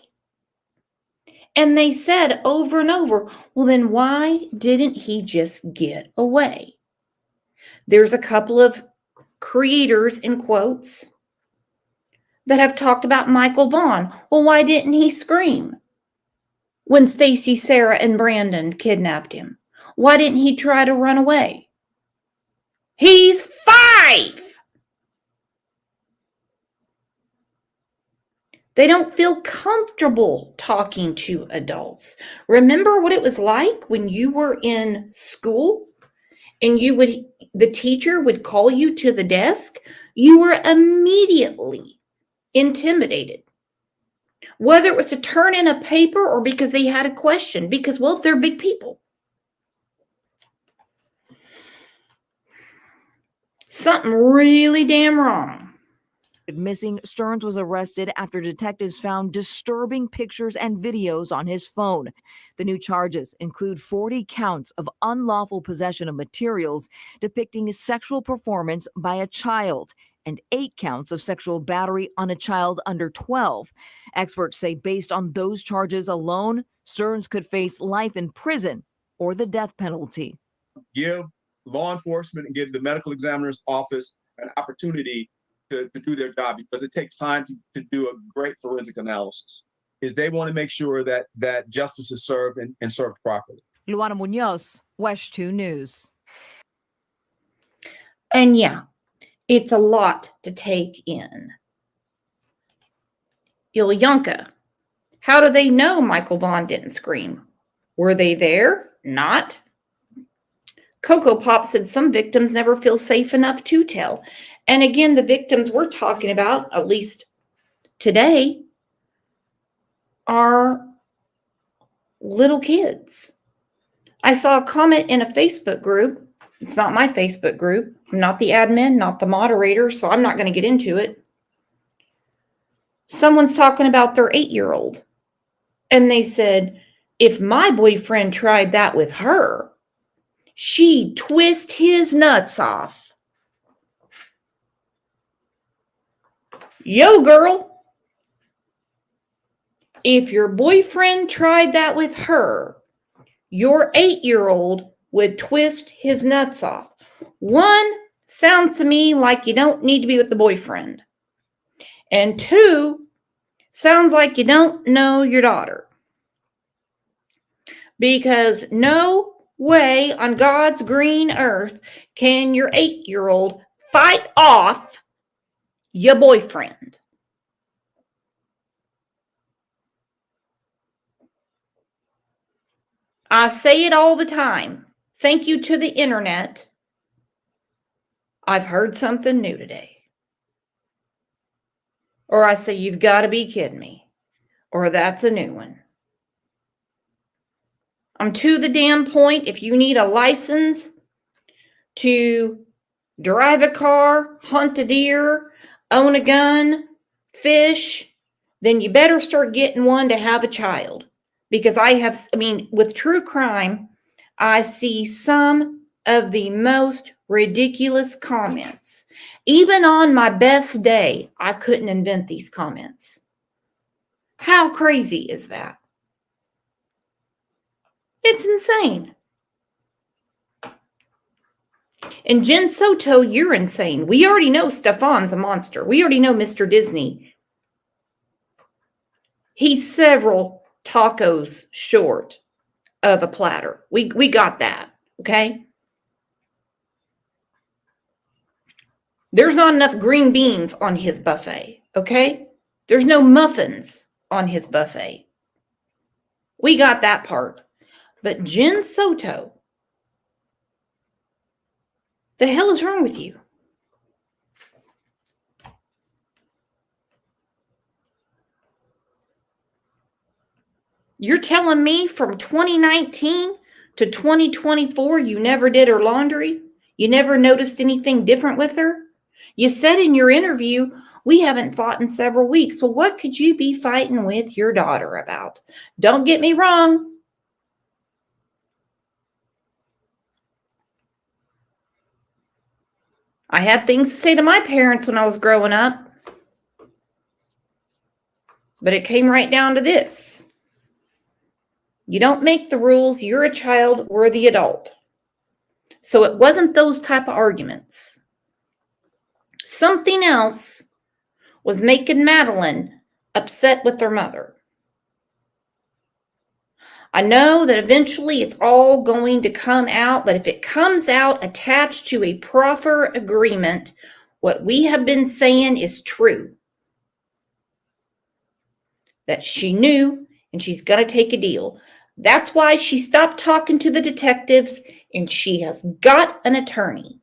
And they said over and over, well, then why didn't he just get away? There's a couple of creators, in quotes, that have talked about Michael Vaughn. Well, why didn't he scream when Stacy, Sarah, and Brandon kidnapped him? Why didn't he try to run away? He's 5! They don't feel comfortable talking to adults. Remember what it was like when you were in school and the teacher would call you to the desk? You were immediately intimidated, whether it was to turn in a paper or because they had a question, because, well, they're big people. Something really damn wrong. Missing, Stearns was arrested after detectives found disturbing pictures and videos on his phone. The new charges include 40 counts of unlawful possession of materials depicting sexual performance by a child and 8 counts of sexual battery on a child under 12. Experts say based on those charges alone, Stearns could face life in prison or the death penalty. Give law enforcement and give the medical examiner's office an opportunity to do their job, because it takes time to do a great forensic analysis. Is they want to make sure that justice is served and served properly. Luana Munoz, West 2 News. And yeah, it's a lot to take in. Ilyanka, how do they know Michael Vaughn didn't scream? Were they there? Not. Coco Pop said some victims never feel safe enough to tell. And again, the victims we're talking about, at least today, are little kids. I saw a comment in a Facebook group. It's not my Facebook group. I'm not the admin, not the moderator, so I'm not going to get into it. Someone's talking about their 8-year-old. And they said, if my boyfriend tried that with her, she'd twist his nuts off. Yo, girl. If your boyfriend tried that with her, your 8-year-old would twist his nuts off. 1, sounds to me like you don't need to be with the boyfriend. And 2, sounds like you don't know your daughter. Because no way on God's green earth can your 8-year-old fight off your boyfriend. I say it all the time. Thank you to the internet. I've heard something new today. Or I say, you've got to be kidding me. Or that's a new one. I'm to the damn point. If you need a license to drive a car, hunt a deer, own a gun, fish, then you better start getting one to have a child. Because with true crime, I see some of the most ridiculous comments. Even on my best day, I couldn't invent these comments. How crazy is that? It's insane. And Jen Soto, you're insane. We already know Stefan's a monster. We already know Mr. Disney. He's several tacos short of a platter. We got that, okay? There's not enough green beans on his buffet, okay? There's no muffins on his buffet. We got that part. But Jen Soto, the hell is wrong with you? You're telling me from 2019 to 2024 you never did her laundry? You never noticed anything different with her? You said in your interview, we haven't fought in several weeks. Well, what could you be fighting with your daughter about? Don't get me wrong. I had things to say to my parents when I was growing up. But it came right down to this. You don't make the rules. You're a child. We're the adult. So it wasn't those type of arguments. Something else was making Madeline upset with her mother. I know that eventually it's all going to come out, but if it comes out attached to a proffer agreement, what we have been saying is true. that she knew, and she's going to take a deal. That's why she stopped talking to the detectives, and she has got an attorney.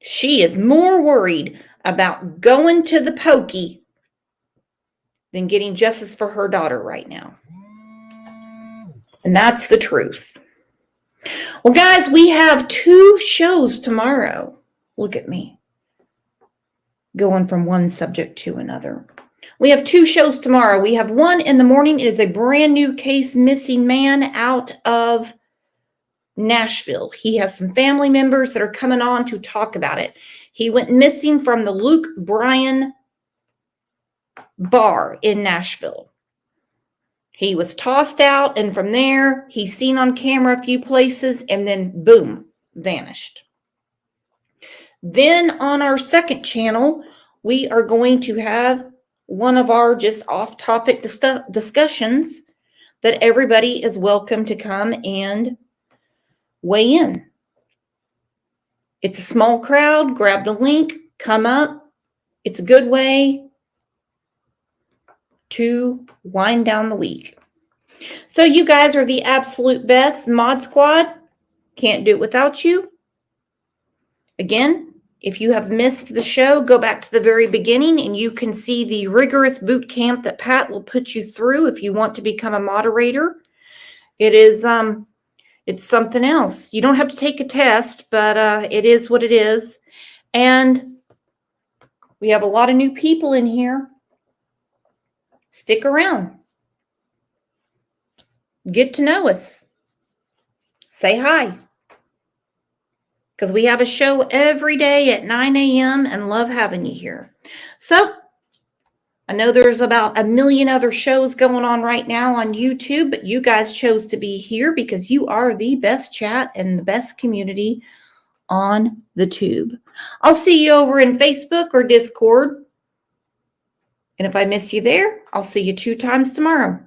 She is more worried about going to the pokey than getting justice for her daughter right now. And that's the truth. Well, guys, we have 2 shows tomorrow. Look at me, going from one subject to another. We have 2 shows tomorrow. We have one in the morning. It is a brand new case, missing man out of Nashville. He has some family members that are coming on to talk about it. He went missing from the Luke Bryan bar in Nashville. He was tossed out, and from there, he's seen on camera a few places, and then boom, vanished. Then on our second channel, we are going to have one of our just off-topic discussions that everybody is welcome to come and weigh in. It's a small crowd. Grab the link, come up. It's a good way to wind down the week. So you guys are the absolute best. Mod Squad, can't do it without you. Again, if you have missed the show, go back to the very beginning and you can see the rigorous boot camp that Pat will put you through if you want to become a moderator. It is it's something else. You don't have to take a test, but it is what it is. And we have a lot of new people in here. Stick around. Get to know us. Say hi. Because we have a show every day at 9 a.m. and love having you here. So, I know there's about 1 million other shows going on right now on YouTube, but you guys chose to be here because you are the best chat and the best community on the tube. I'll see you over in Facebook or Discord. And if I miss you there, I'll see you 2 times tomorrow.